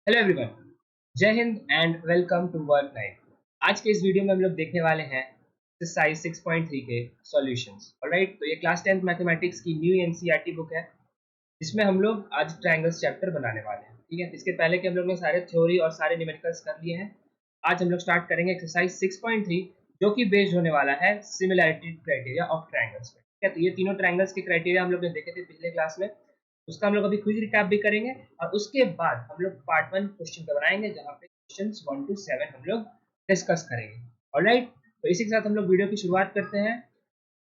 Hello everyone, जय हिंद and welcome to work night. आज के इस वीडियो में हम लोग देखने वाले हैं एक्सरसाइज 6.3 के सॉल्यूशंस। ऑलराइट, तो ये क्लास 10th मैथमेटिक्स की न्यू एनसीईआरटी बुक है जिसमें हम लोग आज ट्रायंगल्स चैप्टर बनाने वाले हैं। ठीक है, इसके पहले के हम लोग ने सारे थ्योरी और सारे न्यूमेरिकल्स कर लिए हैं। आज हम लोग स्टार्ट करेंगे एक्सरसाइज 6.3 जो कि बेस्ड होने वाला है सिमिलैरिटी क्राइटेरिया ऑफ ट्रायंगल्स पे। ठीक है, तो ये तीनों ट्रायंगल्स के क्राइटेरिया हम लोग ने देखे थे पिछले क्लास में, उसका हम लोग अभी क्विक रिकैप भी करेंगे और उसके बाद हम लोग पार्ट 1 क्वेश्चन का बनाएंगे जहाँ पे क्वेश्चंस 1 to 7 हम लोग डिस्कस करेंगे। ऑलराइट, तो इसी के साथ हम लोग वीडियो की शुरुआत करते हैं।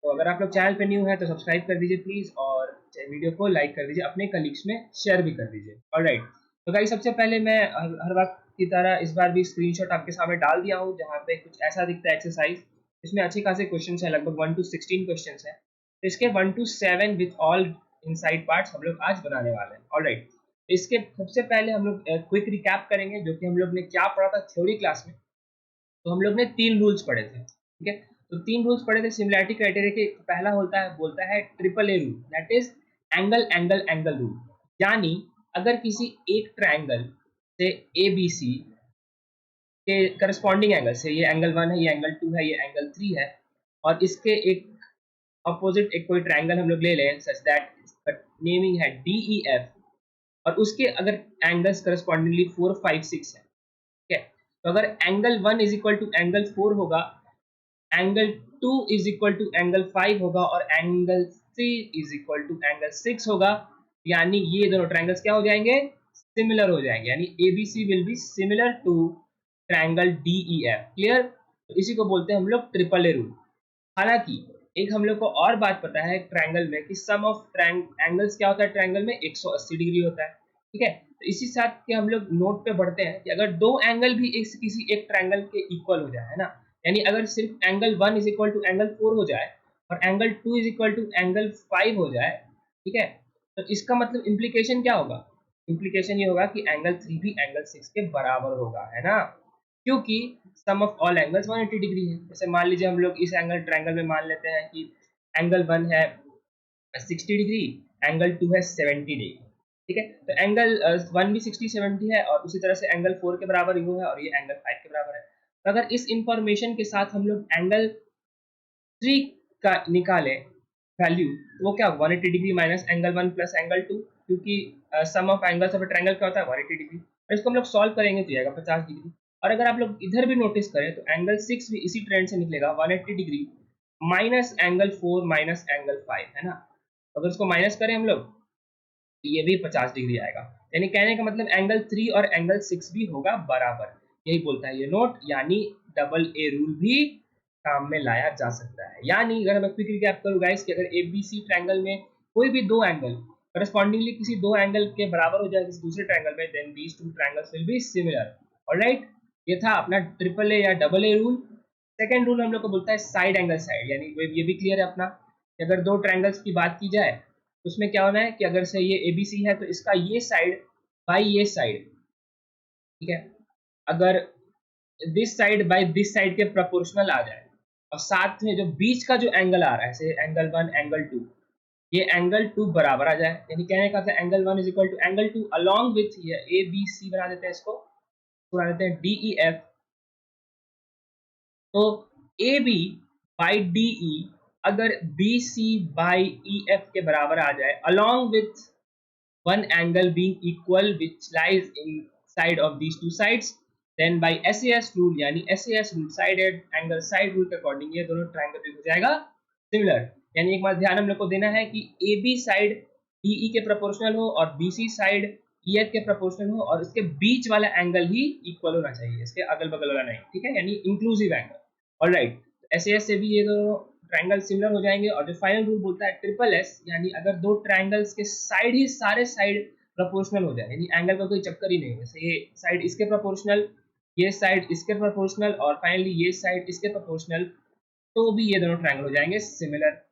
तो अगर आप लोग चैनल पे न्यू है तो सब्सक्राइब कर दीजिए प्लीज, और वीडियो को लाइक कर दीजिए, अपने कलीग्स में शेयर भी कर दीजिए। ऑलराइट, तो गाइस सबसे पहले मैं हर वक्त की तरह इस बार भी स्क्रीनशॉट आपके सामने डाल दिया हूँ जहाँ पे कुछ ऐसा दिखता है एक्सरसाइज। इसमें अच्छे खासे क्वेश्चन है, लगभग 1 to 16 क्वेश्चन है। तो इसके 1 to 7 with all inside parts हम लोग आज बनाने वाले हैं। ऑलराइट, इसके सबसे पहले हम लोग क्विक रिकैप करेंगे जो कि हम लोग ने क्या पढ़ा था थ्योरी क्लास में। तो हम लोग ने 3 रूल्स पढ़े थे। ठीक है, तो 3 रूल्स पढ़े थे सिमिलैरिटी क्राइटेरिया के। पहला बोलता है triple A rule, that is angle angle angle rule. यानी अगर किसी एक ट्रायंगल से ए बी सी के करस्पॉन्डिंग एंगल से, ये एंगल 1 है, ये एंगल 2 है, ये एंगल 3 है, और इसके एक अपोजिट एक कोई ट्रायंगल हम लोग ले लें सच दैट नेमिंग है डी ई एफ, और उसके अगर एंगल्स करस्पॉन्डिंगली 4 5 6 है। ठीक है, तो अगर angle 1 is equal to angle 4 होगा, angle 2 is equal to angle 5 होगा, और angle 3 is equal to angle 6 होगा, यानी ये दोनों ट्रायंगल्स क्या हो जाएंगे, सिमिलर हो जाएंगे। यानी ABC will be similar to triangle DEF. Clear? तो इसी को बोलते हैं हम लोग ट्रिपल ए रूल। हालांकि एक हम लोग को और बात पता है ट्रायंगल में कि सम ऑफ एंगल्स क्या होता है, ट्रायंगल में 180 डिग्री होता है। ठीक है, तो इसी साथ के हम लोग नोट पे बढ़ते हैं कि अगर दो एंगल भी किसी एक ट्रायंगल के इक्वल हो जाए, है ना, यानी अगर सिर्फ angle 1 is equal to angle 4 हो जाए और angle 2 is equal to angle 5 हो जाए, ठीक है, तो इसका मतलब इम्प्लीकेशन क्या होगा, इम्प्लीकेशन ये होगा कि एंगल 3 भी एंगल 6 के बराबर होगा, है ना, क्योंकि सम ऑफ ऑल एंगल्स 180 डिग्री है। जैसे मान लीजिए हम लोग इस एंगल ट्रायंगल में मान लेते हैं कि एंगल 1 है 60 डिग्री, एंगल 2 है 70 डिग्री। ठीक है, तो एंगल 1 भी 60 70 है, और उसी तरह से एंगल 4 के बराबर यू है, और ये एंगल 5 के बराबर है। तो अगर इस इंफॉर्मेशन के साथ हम लोग एंगल 3 का निकालें वैल्यू, तो वो क्या 180 degree minus angle 1 plus angle 2, क्योंकि सम ऑफ एंगल्स ऑफ ट्रायंगल क्या होता है 180 डिग्री। और इसको हम लोग सॉल्व करेंगे तो आएगा 50 डिग्री। और अगर आप लोग इधर भी नोटिस करें तो एंगल 6 भी इसी ट्रेंड से निकलेगा, 180 degree minus angle 4 minus angle 5, है ना। अगर इसको माइनस करें हम लोग तो ये भी 50 डिग्री आएगा। यानी कहने का मतलब एंगल 3 और एंगल 6 भी होगा बराबर, यही बोलता है ये नोट। यानी डबल ए रूल भी काम में लाया जा सकता है। यानी अगर मैं क्विक रिकैप करूं गाइस कि अगर एबीसी ट्रायंगल में कोई भी दो एंगल करस्पॉन्डिंगली किसी दो एंगल के बराबर हो जाए किसी दूसरे ट्रायंगल में, then these two triangles will be similar. Alright, ये था अपना ट्रिपल ए या double A rule. Second rule हम लोग को बोलता है साइड एंगल साइड, यानी ये भी क्लियर है अपना कि अगर दो ट्रायंगल्स की बात की जाए तो उसमें क्या होना है कि अगर से ये एबीसी है तो इसका ये साइड बाई ये साइड, ठीक है, अगर this side by this side के प्रोपोर्शनल आ जाए, और साथ में जो बीच का जो एंगल आ रहा है जैसे एंगल 1 एंगल 2, ये एंगल 2 बराबर आ जाए, यानी कहने का angle 1 is equal to angle 2 along with ये ए बी सी बना देते हैं, इसको बना देते हैं डी ई एफ। तो A B by D E अगर B C by E F के बराबर आ जाए along with one angle being equal which lies inside of these two sides, then by SAS rule यानी SAS rule side angle side rule के according ये दोनों triangle भी हो जाएगा सिमिलर। यानी एक बात ध्यान हम लोग को देना है कि AB साइड DE के प्रोपोर्शनल हो और BC साइड EF के प्रोपोर्शनल हो, और इसके बीच वाला एंगल ही इक्वल होना चाहिए, इसके अगल बगल वाला नहीं। ठीक है, यानी इंक्लूसिव एंगल। ऑलराइट, SAS से भी ये दोनों ट्रायंगल सिमिलर हो जाएंगे। और जो फाइनल रूल बोलता है ट्रिपल एस, यानी अगर दो ट्रायंगल्स के साइड ही सारे साइड प्रोपोर्शनल हो जाए, यानी एंगल का कोई चक्कर ही नहीं है, जैसे ये साइड इसके प्रोपोर्शनल, ये साइड इसके प्रोपोर्शनल, और फाइनली ये साइड इसके प्रोपोर्शनल, तो भी ये दोनों ट्रायंगल हो जाएंगे similar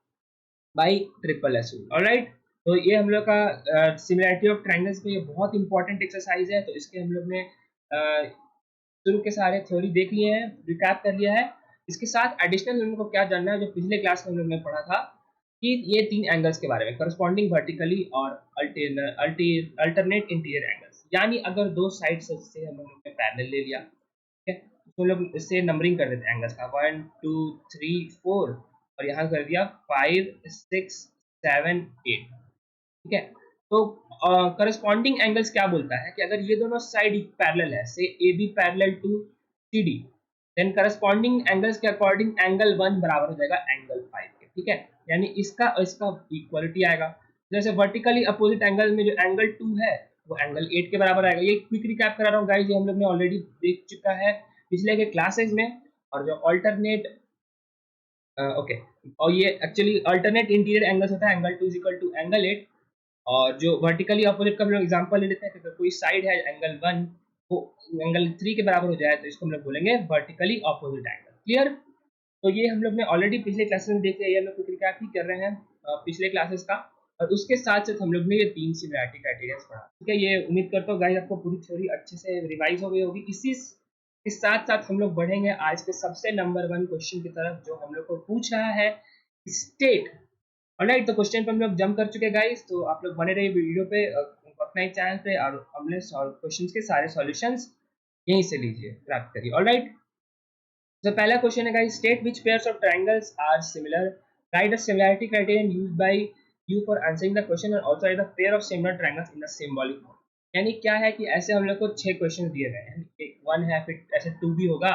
by triple S rule. Alright, तो ये हम लोग का सिमिलरिटी ऑफ ट्रायंगल्स में ये बहुत इंपॉर्टेंट एक्सरसाइज है। तो इसके हम लोग ने शुरू के सारे थ्योरी देख लिए हैं, रिकैप कर लिया है। इसके साथ एडिशनल हम लोग को क्या जानना है, जो पिछले क्लास में हम लोग ने पढ़ा था कि ये तीन एंगल्स के बारे में, करस्पॉन्डिंग वर्टिकली और अल्टरनेट इंटीरियर एंगल्स। यानी अगर दो साइड से हम लोग ने पैरेलल ले लिया, ठीक है, तो हम लोग इससे नंबरिंग कर देते हैं एंगल्स का 1 2 3 4 और यहाँ कर दिया 5 6 7 8, ठीक है। तो करस्पॉन्डिंग एंगल्स क्या बोलता है कि अगर ये दोनों साइड पैरेलल है, से A B parallel to C D, then corresponding angles के अकॉर्डिंग एंगल 1 बराबर हो जाएगा एंगल 5 के, ठीक है। यानी इसका इसका इक्वलिटी आएगा। जैसे वर्टिकली अपोजिट एंगल में जो एंगल 2 है वो एंगल 8 के बराबर आएगा। ये क्विक रिकैप करा रहा हूँ गाइस, ये हम लोग ने ऑलरेडी देख चुका है पिछले के क्लासेस में। और जो ऑल्टरनेट ओके, और ये एक्चुअली अल्टरनेट इंटीरियर एंगल्स होता है, angle 2 is equal to angle 8। और जो वर्टिकली अपोजिट का हम लोग एग्जांपल ले लेते हैं कि कोई साइड है एंगल 1 वो एंगल 3 के बराबर हो जाए तो इसको हम लोग बोलेंगे वर्टिकली अपोजिट एंगल। क्लियर? तो ये हम लोग ने ऑलरेडी पिछले क्लासेस में देख लिया, ये हम लोग रिकैप ही कर रहे हैं पिछले क्लासेस का। और उसके साथ साथ हम लोग ने ये 3 सिमिलैरिटी क्राइटेरिया पढ़ा, ठीक है। ये उम्मीद करता हूँ गाइस आपको पूरी थ्योरी अच्छे से रिवाइज हो गई होगी। इसी के साथ साथ हम लोग बढ़ेंगे आज के सबसे नंबर 1 क्वेश्चन की तरफ, जो हम लोग को पूछ रहा है स्टेट। ऑलराइट, तो क्वेश्चन पे हम लोग जंप कर चुके हैं गाइस, तो आप लोग बने रहिए वीडियो पे अपना ही चैनल पे, और हमने क्वेश्चंस के सारे सॉल्यूशंस यहीं से लीजिए, प्राप्त करिए। ऑलराइट, तो पहला क्वेश्चन है guys, state which pairs of triangles are similar, write the similarity criterion used by you for answering the question and also write the pair of similar triangles in the symbolic form. यानी क्या है कि ऐसे हम लोग को 6 question दिए गए हैं, एक 1 है, फिर ऐसे 2 भी होगा,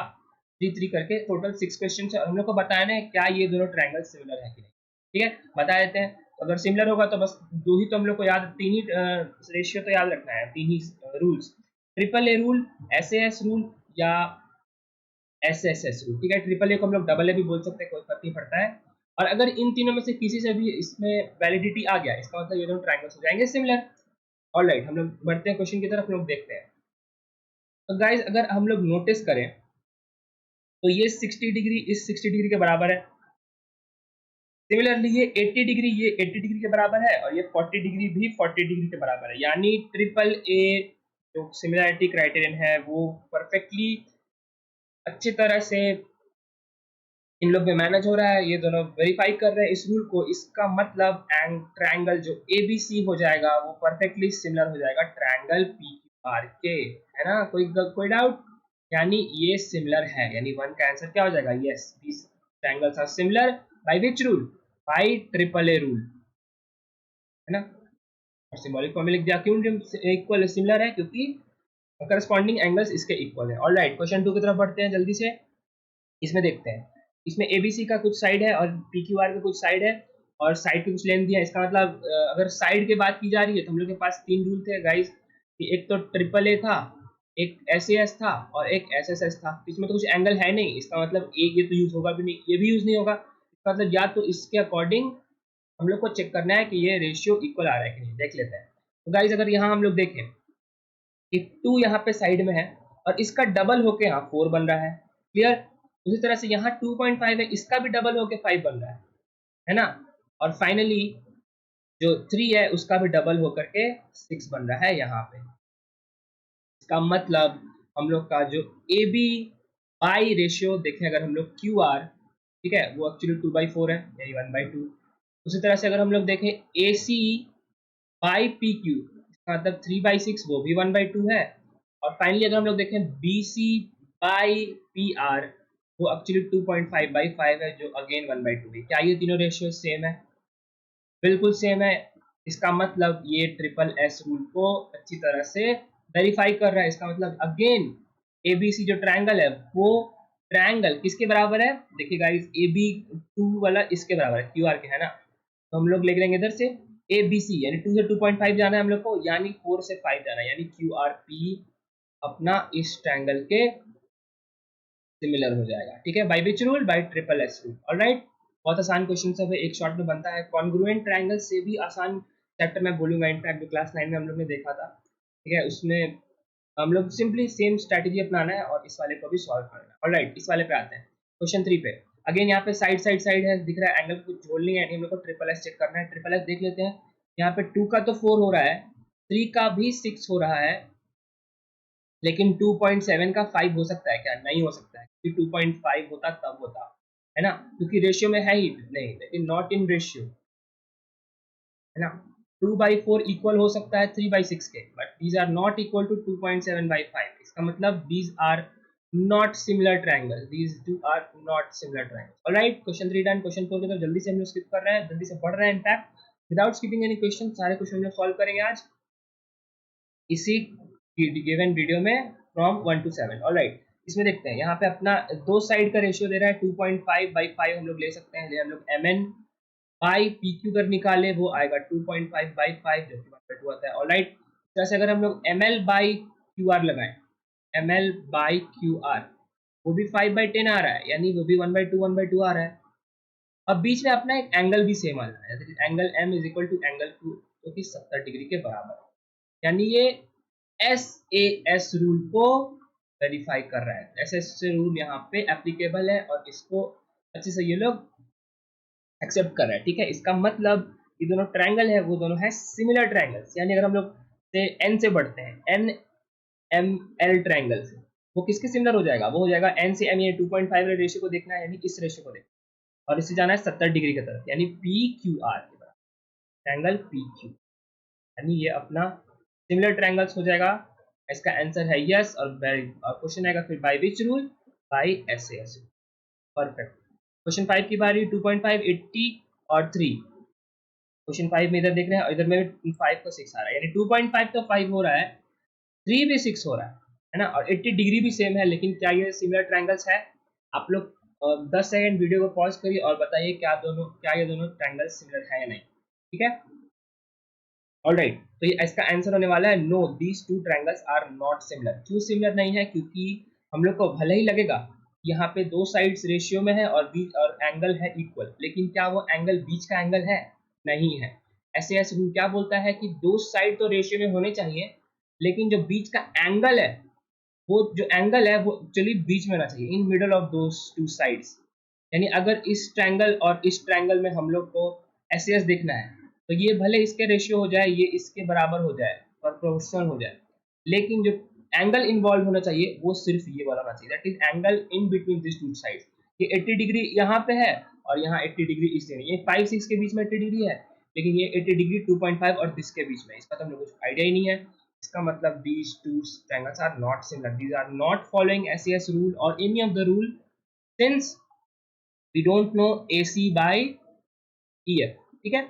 3 3 करके टोटल 6 क्वेश्चन है, और हम लोग को बताना है क्या ये दोनों ट्रायंगल सिमिलर है कि नहीं, ठीक है। बता देते हैं, अगर सिमिलर होगा तो बस दो ही तो हम लोग को याद, तीन ही रेशियो तो याद रखना है, तीन ही rules, triple A rule, S rule या एस रूल, ठीक है। ट्रिपल ए को हम लोग डबल ए भी बोल सकते हैं, कोई फर्क नहीं पड़ता है। और अगर इन तीनों में से किसी से भी इसमें वैलिडिटी आ गया, इसका मतलब ये दोनों ट्रायंगल्स हो जाएंगे सिमिलर। ऑलराइट, हम लोग बढ़ते हैं क्वेश्चन की तरफ, हम लोग देखते हैं। तो गाइज अगर हम लोग नोटिस करें तो ये 60 डिग्री इस 60 डिग्री के बराबर है, सिमिलरली ये 80 डिग्री ये 80 डिग्री के बराबर है, और ये 40 डिग्री भी 40 डिग्री के बराबर है। यानी ट्रिपल ए जो सिमिलैरिटी क्राइटेरियन है वो परफेक्टली अच्छी तरह से इन लोग में मैनेज हो रहा है, ये दोनों वेरीफाई कर रहे हैं इस रूल को। इसका मतलब ट्रायंगल जो एबीसी हो जाएगा वो परफेक्टली सिमिलर हो जाएगा ट्रायंगल पी क्यू आर के, है ना? कोई डाउट? यानी ये सिमिलर है, यानी 1 का आंसर क्या हो जाएगा? Yes, these triangles are similar by which rule? By triple A rule, है ना? और सिंबॉलिक फॉर्म में लिख दिया, क्यों इक्वल सिमिलर है? क्योंकि करस्पॉन्डिंग एंगल्स इसके इक्वल है। ऑलराइट, क्वेश्चन 2 की तरफ बढ़ते हैं जल्दी से। इसमें देखते हैं, इसमें एबीसी का कुछ साइड है और पीक्यूआर का कुछ साइड है, और साइड की कुछ लेंथ दिया है। इसका मतलब अगर साइड की बात की जा रही है तो हम लोग के पास 3 रूल थे गाइस, कि एक तो ट्रिपल ए था, एक एस था और एक एस था। इसमें तो कुछ एंगल है नहीं, इसका मतलब ए ये तो यूज होगा भी नहीं, ये भी यूज नहीं होगा। इसका मतलब या तो इसके अकॉर्डिंग हम लोग को चेक करना है कि ये रेशियो इक्वल आ रहा है कि नहीं, देख लेते हैं। तो गाइस अगर यहाँ हम लोग देखें कि 2 यहाँ पे साइड में है और इसका डबल होके यहाँ 4 बन रहा है, क्लियर। उसी तरह से यहाँ 2.5 है, इसका भी डबल होके 5 बन रहा है ना? और फाइनली जो 3 है उसका भी डबल होकर के 6 बन रहा है यहाँ पे। इसका मतलब हम लोग का जो ए बी बाई रेशियो देखें, अगर हम लोग क्यू आर, ठीक है, वो एक्चुअली 2/4 है, यानी 1/2। उसी तरह से अगर हम लोग देखें ए सी बाई पी क्यू, इसका मतलब 3/6, वो भी 1/2 है। और फाइनली अगर हम लोग देखें B C by P R, वो एक्चुअली 2.5/5 है, जो अगेन 1/2 है। क्या ये तीनों रेशियो सेम है? बिल्कुल सेम है। इसका मतलब ये ट्रिपल एस रूल को अच्छी तरह से वेरीफाई कर रहा है। इसका मतलब अगेन एबीसी जो ट्रायंगल है वो ट्रायंगल किसके बराबर है? देखिए गाइस, ए बी 2 वाला इसके बराबर है, क्यू आर के, है ना? तो हम लोग लिख लेंगे इधर से ए बी सी, यानी 2 से 2.5 जाना है हम लोग को, यानी 4 से 5 जाना है, यानी क्यू आर पी अपना इस ट्रायंगल के सिमिलर हो जाएगा, ठीक है। Bye which rule? By triple S rule. Alright, बहुत आसान क्वेश्चन सब है, एक शॉट में बनता है। कॉन्ग्रुएंट ट्रायंगल से भी आसान चैप्टर मैं बोलूंगा, इनफैक्ट जो क्लास 9 में हम लोग ने देखा था, ठीक है, उसमें हम लोग सिंपली सेम स्ट्रैटेजी अपनाना है और इस वाले को भी सॉल्व करना है। ऑलराइट, इस वाले पे आते हैं, क्वेश्चन 3 पे। अगेन यहाँ पे साइड साइड साइड है, दिख रहा है, एंगल को जोड़नी है, हम लोग को ट्रिपल एस चेक करना है। ट्रिपल एस देख लेते हैं, यहाँ पे 2 का तो 4 हो रहा है, 3 का भी 6 हो रहा है, लेकिन 2.7 का 5 हो सकता है क्या? नहीं हो सकता है, क्योंकि 2.5 होता तब होता, है ना? क्योंकि रेशियो में है ही नहीं, लेकिन नॉट इन रेशियो, है ना? 2/4 इक्वल हो सकता है 3/6 के, but these are not equal to 2.7/5। इसका मतलब these are not similar triangle, these two are not similar triangle. Alright, question 3 done. Question 4 की तरफ जल्दी से हम लोग स्किप कर रहे हैं, जल्दी से पढ़ रहे हैं। In fact without skipping any question सारे क्वेश्चन हम लोग सॉल्व करेंगे आज इसी गिवन वीडियो में फ्रॉम 1 to 7। ऑलराइट, इसमें देखते हैं यहाँ पे अपना दो साइड का रेशियो दे रहा है 2.5/5 हम लोग ले सकते हैं। हम लोग mn बाई पी क्यू अगर निकाले वो आएगा 2.5/5 जो कि 1/2 आता है। ऑलराइट, जैसे अगर हम लोग ml बाई क्यू आर लगाएं, ml बाई क्यू आर वो भी 5/10 आ रहा है, यानी वो भी 1/2 आ रहा है। अब बीच में अपना एक एंगल भी सेम आ रहा है, angle m is equal to angle q जो कि 70 डिग्री के बराबर है, यानी ये SAS रूल को वेरीफाई कर रहा है। SAS रूल यहाँ पे एप्लीकेबल है और इसको अच्छे से ये लोग एक्सेप्ट कर रहा है। ठीक है, इसका मतलब ये दोनों ट्रायंगल है वो दोनों है सिमिलर ट्रायंगल्स, यानी अगर हम लोग से n से बढ़ते हैं n m l ट्रायंगल से, वो किसके सिमिलर हो जाएगा, वो हो जाएगा n से m, ये 2.5 वाले रेशियो को देखना है, यानी इस रेशियो को देखना है और इससे जाना है 70 डिग्री की तरफ, यानी PQR के बराबर ट्रायंगल PQ, यानी ये अपना सिमिलर ट्रायंगल्स हो जाएगा। इसका आंसर है यस। और क्वेश्चन आएगा फिर by which rule, by SAS। Perfect. Question 5 की बारी, 2.5 80 और 3। क्वेश्चन 5 में इधर देख रहे हैं और इधर में 5 को 6 आ रहा है, यानी 2.5 तो 5 हो रहा है, 3 भी 6 हो रहा है ना, और 80 डिग्री भी सेम है। लेकिन क्या ये सिमिलर ट्रायंगल्स है? आप लोग 10 सेकंड वीडियो को पॉज करिए और बताइए क्या ये दोनों ट्रायंगल्स सिमिलर है या नहीं। ठीक है, ऑलराइट, तो ये इसका आंसर होने वाला है no, these two triangles are not similar. क्यों सिमिलर नहीं है? क्योंकि हम लोग को भले ही लगेगा यहाँ पे दो साइड्स रेशियो में है और बीच और एंगल है इक्वल, लेकिन क्या वो एंगल बीच का एंगल है? नहीं है। SAS रूल क्या बोलता है कि दो साइड तो रेशियो में होने चाहिए, लेकिन जो बीच का एंगल है वो जो एंगल है वो एक्चुअली बीच में होना चाहिए, in middle of those two sides. यानी अगर इस ट्रायंगल और इस ट्रायंगल में हम लोग को SAS देखना है तो ये भले इसके रेशियो हो जाए, ये इसके बराबर हो जाए और प्रोपोर्शनल हो जाए, लेकिन जो एंगल इन्वॉल्व होना चाहिए वो सिर्फ ये वाला होना चाहिए, that is angle in between this two sides. ये 80 डिग्री यहाँ पे है और यहाँ 80 डिग्री इस जगह, ये 5-6 के बीच में 80 डिग्री है, लेकिन ये 80 डिग्री 2.5 और दिस के बीच में, इसका तो हम लोग कुछ आइडिया ही नहीं है। इसका मतलब these two triangles are not similar, these are not following SAS rule or any of the rule, since we don't know AC by EF। ठीक है,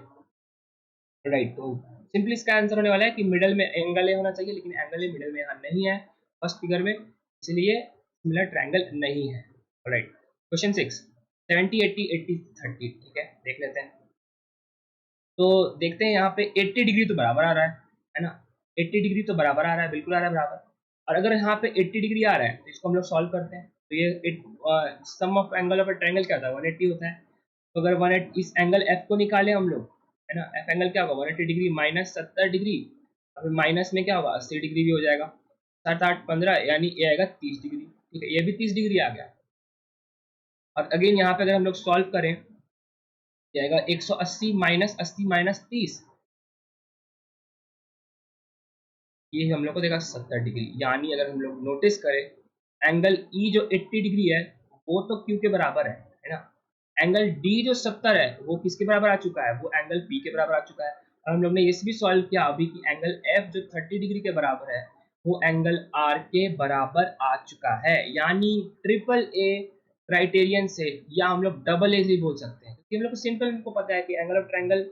राइट। तो सिंपली इसका आंसर होने वाला है कि मिडल में एंगल ए होना चाहिए, लेकिन एंगल ए मिडल में यहाँ नहीं है फर्स्ट फिगर में, इसलिए सिमिलर ट्रायंगल नहीं है। Right, question 6, 70 80 80 30। ठीक है, देख लेते हैं। तो देखते हैं यहाँ पे 80 डिग्री तो बराबर आ रहा है ना, 80 डिग्री तो बराबर आ रहा है, बिल्कुल आ रहा है बराबर। और अगर यहाँ पे 80 डिग्री आ रहा है तो इसको हम लोग सॉल्व करते हैं, तो ये sum of angle of a triangle क्या होता है, 180 होता है। तो अगर 180 इस एंगल एफ को निकाले हम लोग, है ना, एफ एंगल क्या होगा 180 डिग्री माइनस 70 डिग्री, अभी माइनस में क्या होगा 80 डिग्री भी हो जाएगा, 7 8 15, यानी ये आएगा 30 डिग्री। ठीक है, ये भी 30 डिग्री आ गया। और अगेन यहाँ पे अगर हम लोग सॉल्व करें जाएगा 180 माइनस 80 माइनस 30, ये हम लोग को देगा 70 डिग्री। यानी अगर हम लोग नोटिस करें एंगल ई जो 80 डिग्री है वो तो क्यू के बराबर है ना, एंगल डी जो 70 है वो किसके बराबर आ चुका है, वो एंगल पी के बराबर आ चुका है। और हम लोग ने ये भी सॉल्व किया अभी कि एंगल एफ जो 30 डिग्री के बराबर है वो एंगल आर के बराबर आ चुका है। यानी ट्रिपल ए क्राइटेरियन से, या हम लोग डबल ए भी बोल सकते हैं, क्योंकि हम लोग को सिंपल हमको पता है कि एंगल ऑफ ट्रायंगल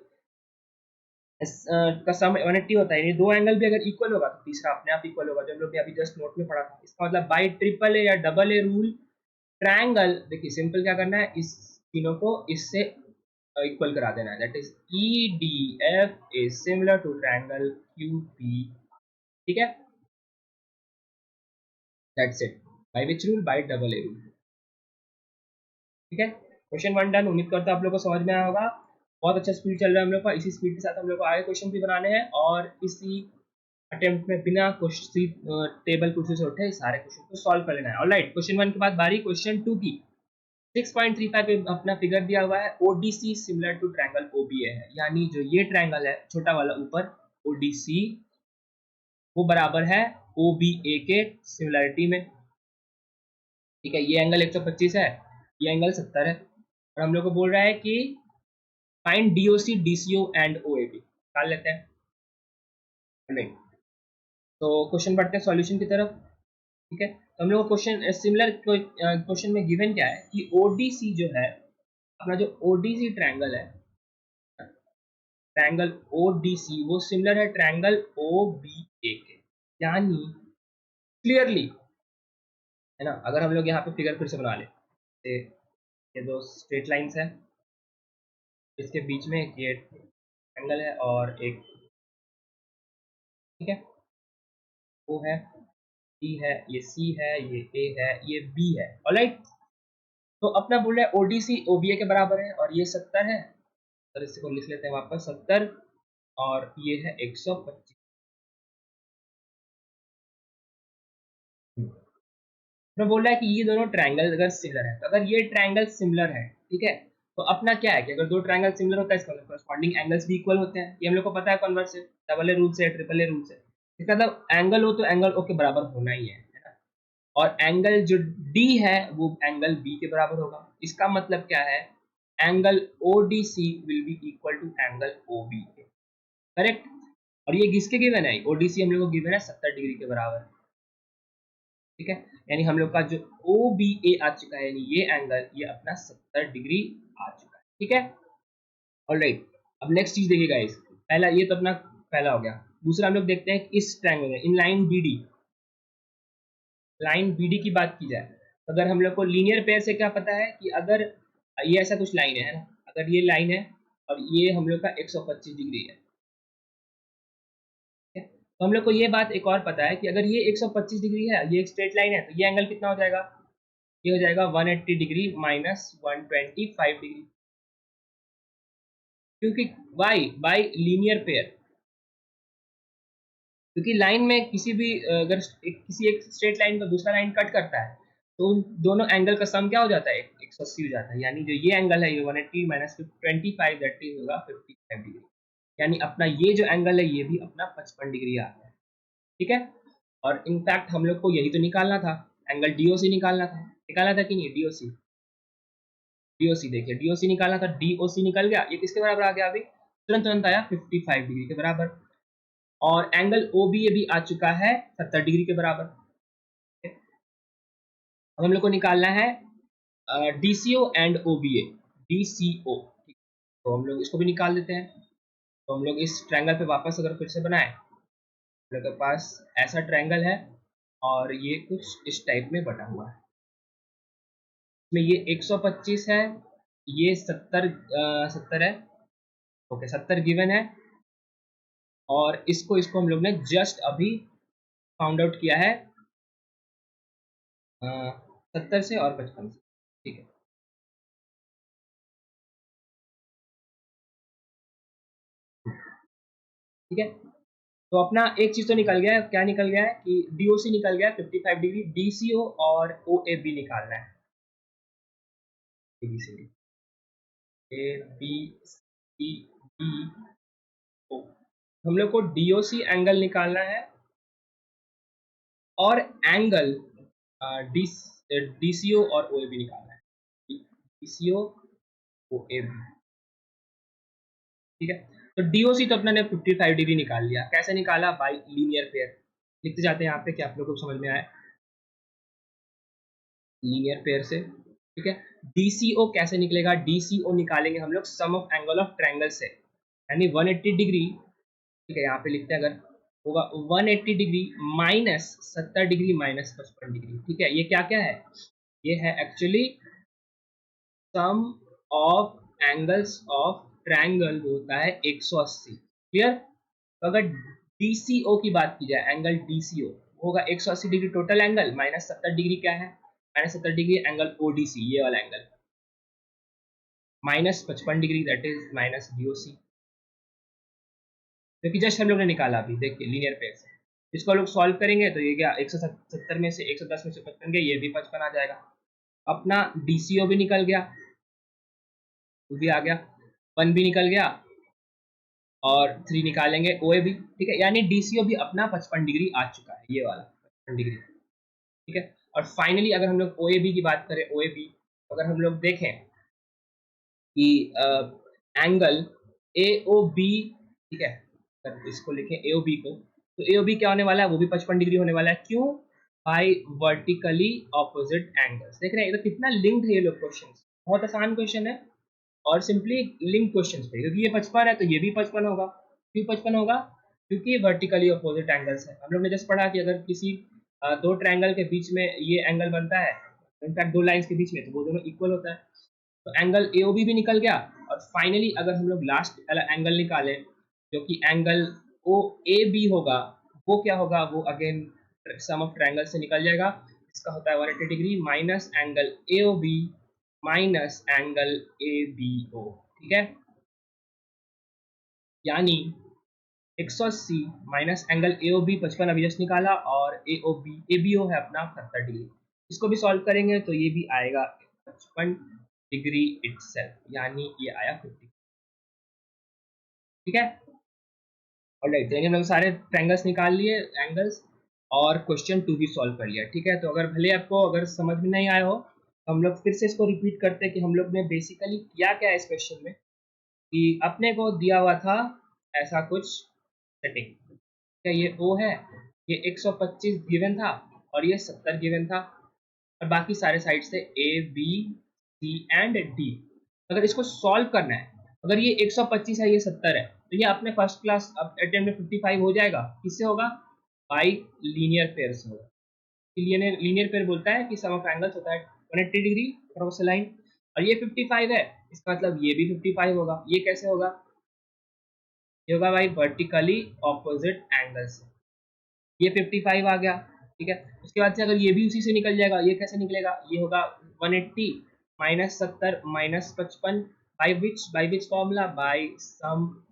का सम 180 होता है, यानी दो एंगल भी अगर इक्वल होगा तो तीसरा अपने आप इक्वल होगा, जो हम लोग अभी जस्ट नोट में पढ़ा था। इसका मतलब बाय ट्रिपल ए या डबल ए रूल ट्रायंगल, देखिए सिंपल क्या करना है, इस तीनों को इससे इक्वल करा देना है, that is EDF is similar to triangle QP। ठीक है, that's it, by which rule, by double A rule. ठीक है, क्वेश्चन 1 डन। उम्मीद करता हूं आप लोग को समझ में आया होगा। बहुत अच्छा स्पीड चल रहा है हम लोग का, इसी स्पीड के साथ हम लोग को आगे क्वेश्चन भी बनाने हैं और इसी अटेम्प्ट में बिना क्वेश्चन टेबल कुर्सी से उठे सारे क्वेश्चन को सॉल्व कर लेना है। ऑलराइट, क्वेश्चन 1 के बाद बारी क्वेश्चन 2 की। 6.35 पे अपना फिगर दिया हुआ है, ODC similar to triangle OBA है, यानी जो ये ट्रायंगल है छोटा वाला ऊपर ODC वो बराबर है OBA के सिमिलरिटी में। ठीक है, ये एंगल 125 है, ये एंगल 70 है, और हम लोग को बोल रहा है कि find DOC DCO and OAB। निकाल लेते हैं। नहीं, तो क्वेश्चन बढ़ते हैं सॉल्यूशन की तरफ। ठीक है, तो हम लोग को क्वेश्चन सिमिलर क्वेश्चन में गिवन क्या है कि ओडीसी जो है, अपना जो ओडीसी ट्रायंगल है, ट्रायंगल ओडीसी वो सिमिलर है ट्रायंगल ओबीए के, यानी क्लियरली, है ना। अगर हम लोग यहाँ पे फिगर फिर से बना ले, ये दो स्ट्रेट लाइंस है, इसके बीच में एक ये एंगल है और एक, ठीक है, वो है डी है, ये सी है, ये ए है, ये बी है। ऑलराइट, तो अपना बोल रहा है ओडीसी ओबीए के बराबर है और ये 70 है, तो इसको लिख लेते हैं वापस 70, और ये है 125। तो बोल रहा है कि ये दोनों ट्रायंगल अगर सिमिलर है, तो अगर ये ट्रायंगल सिमिलर है, ठीक है, तो अपना क्या है कि अगर दो ट्रायंगल सिमिलर होता है इसका कॉरस्पॉन्डिंग एंगल्स भी इक्वल होते हैं, ये हम लोग को पता है कन्वर्स से, डबल ए रूल से, ट्रिपल ए रूल से। इसका मतलब एंगल हो तो एंगल ओ के बराबर होना ही है ना, और एंगल जो डी है वो एंगल बी के बराबर होगा। इसका मतलब क्या है, angle ODC will be equal to angle OB, correct. और ये किसके गिवन है, ओडीसी हम लोग को गिवन है 70 डिग्री के बराबर, ठीक है, यानी हम लोग का जो ओ बी ए आ चुका है, यानी ये एंगल ये अपना 70 डिग्री आ चुका है, ठीक है। ऑलराइट, अब नेक्स्ट चीज देखिए गाइस, पहला ये तो अपना पहला हो गया। दूसरा हम लोग देखते हैं कि इस ट्रायंगल में इन लाइन बीडी, लाइन बीडी की बात की जाए, तो अगर हम लोग को लीनियर पेयर से क्या पता है कि अगर ये ऐसा कुछ लाइन है ना, अगर ये लाइन है और ये हम लोग का 125 डिग्री है, तो हम लोग को ये बात एक और पता है कि अगर ये 125 डिग्री है, ये एक स्ट्रेट लाइन है, तो ये एंगल कितना हो जाएगा, ये हो जाएगा 180 डिग्री माइनस 125 डिग्री, क्योंकि वाई बाई लीनियर पेयर, क्योंकि लाइन में किसी भी अगर किसी एक स्ट्रेट लाइन को दूसरा लाइन कट करता है, तो उन दोनों एंगल का सम क्या हो जाता है, 180 हो जाता है, यानी जो ये एंगल है ये 180 माइनस 25 दैट इज होगा 55 डिग्री, यानी अपना ये जो एंगल है ये भी अपना 55 डिग्री आ गया, ठीक है। और इनफैक्ट हम लोग को यही तो निकालना था, एंगल डीओसी निकालना था कि नहीं, डीओसी, डीओसी देखिए, डीओसी निकालना था, डीओसी निकल गया, ये किसके बराबर आ गया, अभी तुरंत तुरंत आया 55 डिग्री के बराबर, और एंगल ओ बी ये भी आ चुका है 70 डिग्री के बराबर। अब हम लोग को निकालना है डीसीओ एंड ओबीए, डीसीओ, तो हम लोग इसको भी निकाल देते हैं। तो हम लोग इस ट्रायंगल पे वापस अगर फिर से बनाए, हम लोग के पास ऐसा ट्रायंगल है और ये कुछ इस टाइप में बटा हुआ है, इसमें ये 125 है, ये 70 है, ओके 70 गिवन है, और इसको इसको हम लोग ने जस्ट अभी फाउंड आउट किया है 70 से और 55 से, ठीक है। ठीक है, तो अपना एक चीज तो निकल गया है, क्या निकल गया है कि डीओसी निकल गया 55 डिग्री, डीसीओ और ओएबी निकालना है, ABCD, A B C D O, हम लोग को डीओसी एंगल निकालना है और एंगल डी डीसीओ और ओएबी निकालना है, डीसीओ ओएबी, ठीक है। तो डीओसी तो अपने ने 55 डिग्री निकाल लिया, कैसे निकाला, बाय लीनियर पेयर, लिखते जाते हैं यहाँ पे कि आप लोग को समझ में आए, लीनियर पेयर से, ठीक है। डीसीओ कैसे निकलेगा, डीसीओ निकालेंगे हम लोग सम ऑफ एंगल ऑफ ट्रायंगल से, यानी 180 डिग्री, ठीक है, यहाँ पे लिखते हैं, अगर होगा 180 degree minus 70 degree minus 55 degree, ठीक है। ये क्या क्या है, ये है actually sum of angles of triangle होता है 180, क्लियर। तो अगर डीसीओ की बात की जाए, एंगल डीसीओ होगा 180 degree total angle, minus 70 degree क्या है, माइनस 70 डिग्री एंगल ओडीसी, ये वाला angle, minus 55 degree that is minus DOC, क्योंकि जस्ट हम लोग ने निकाला अभी, देखिए लीनियर पेयर से, इसको लोग सॉल्व करेंगे तो ये क्या 170 में से 110 में से 55 गया, ये भी 55 आ जाएगा, अपना डीसीओ भी निकल गया, वो भी आ गया, 1 भी निकल गया, और 3 निकालेंगे ओए भी, ठीक है, यानी डीसीओ भी अपना 55 डिग्री आ चुका है, ये वाला 55 डिग्री, ठीक है। और फाइनली अगर हम लोग ओए बी की बात करें, ओए बी अगर हम लोग देखें कि एंगल ए ओ बी, ठीक है, अगर इसको लिखें AOB को, तो AOB क्या होने वाला है, वो भी 55 डिग्री होने वाला है। क्यों? By vertically opposite angles. देख रहे हैं, तो कितना लिंक्ड है ये लोग क्वेश्चन। बहुत आसान क्वेश्चन है और सिंपली लिंक क्वेश्चन पे, क्योंकि ये 55 है तो ये भी 55 होगा। क्यों 55 होगा? क्योंकि वर्टिकली अपोजिट एंगल्स है। हम लोग ने जस्ट पढ़ा कि अगर किसी दो ट्रायंगल के बीच में ये एंगल बनता है, इनफैक्ट दो लाइंस के बीच में, तो वो दोनों इक्वल होता है। तो एंगल AOB भी निकल गया। और फाइनली अगर हम लोग लास्ट वाला एंगल निकालें, जो कि एंगल OAB होगा, वो क्या होगा, वो अगेन सम ऑफ ट्रायंगल से निकल जाएगा। इसका होता है 180 degree minus angle AOB minus angle ABO। ठीक है, यानी 180 माइनस एंगल AOB 55 अभी जस्ट निकाला, और ABO है अपना 70 डिग्री। इसको भी सॉल्व करेंगे तो ये भी आएगा 55 डिग्री इटसेल्फ, यानी ये आया 50। ठीक है, ऑलराइट, तो हम लोग सारे ट्रायंगल्स निकाल लिए, एंगल्स, और क्वेश्चन 2 भी सॉल्व कर लिया। ठीक है, तो अगर भले आपको अगर समझ में नहीं आया हो, तो हम लोग फिर से इसको रिपीट करते हैं कि हम लोग ने बेसिकली किया क्या है इस क्वेश्चन में। कि अपने को दिया हुआ था ऐसा कुछ सेटिंग, क्या ये O है, ये 125 गिवन था, और ये 70 गिवन था, और बाकी सारे साइड से A B C and D। अगर इसको सॉल्व करना है, अगर ये 125 है, ये 70 है, तो ये अपने फर्स्ट क्लास अटेम्प्ट में 55 हो जाएगा। किससे होगा? बाई लीनियर पेयर से होगा। लीनियर पेयर बोलता है कि सम ऑफ एंगल्स होता है 180 डिग्री अक्रॉस लाइन, और ये 55 है, इसका मतलब ये भी 55 होगा। ये कैसे होगा? ये होगा भाई वर्टिकली ऑपोजिट एंगल से। ये 55 आ गया। ठीक है, उसके बाद से अगर ये भी उसी से निकल जाएगा, ये कैसे निकलेगा? ये होगा 180 minus 70 minus 55, by which formula, by sum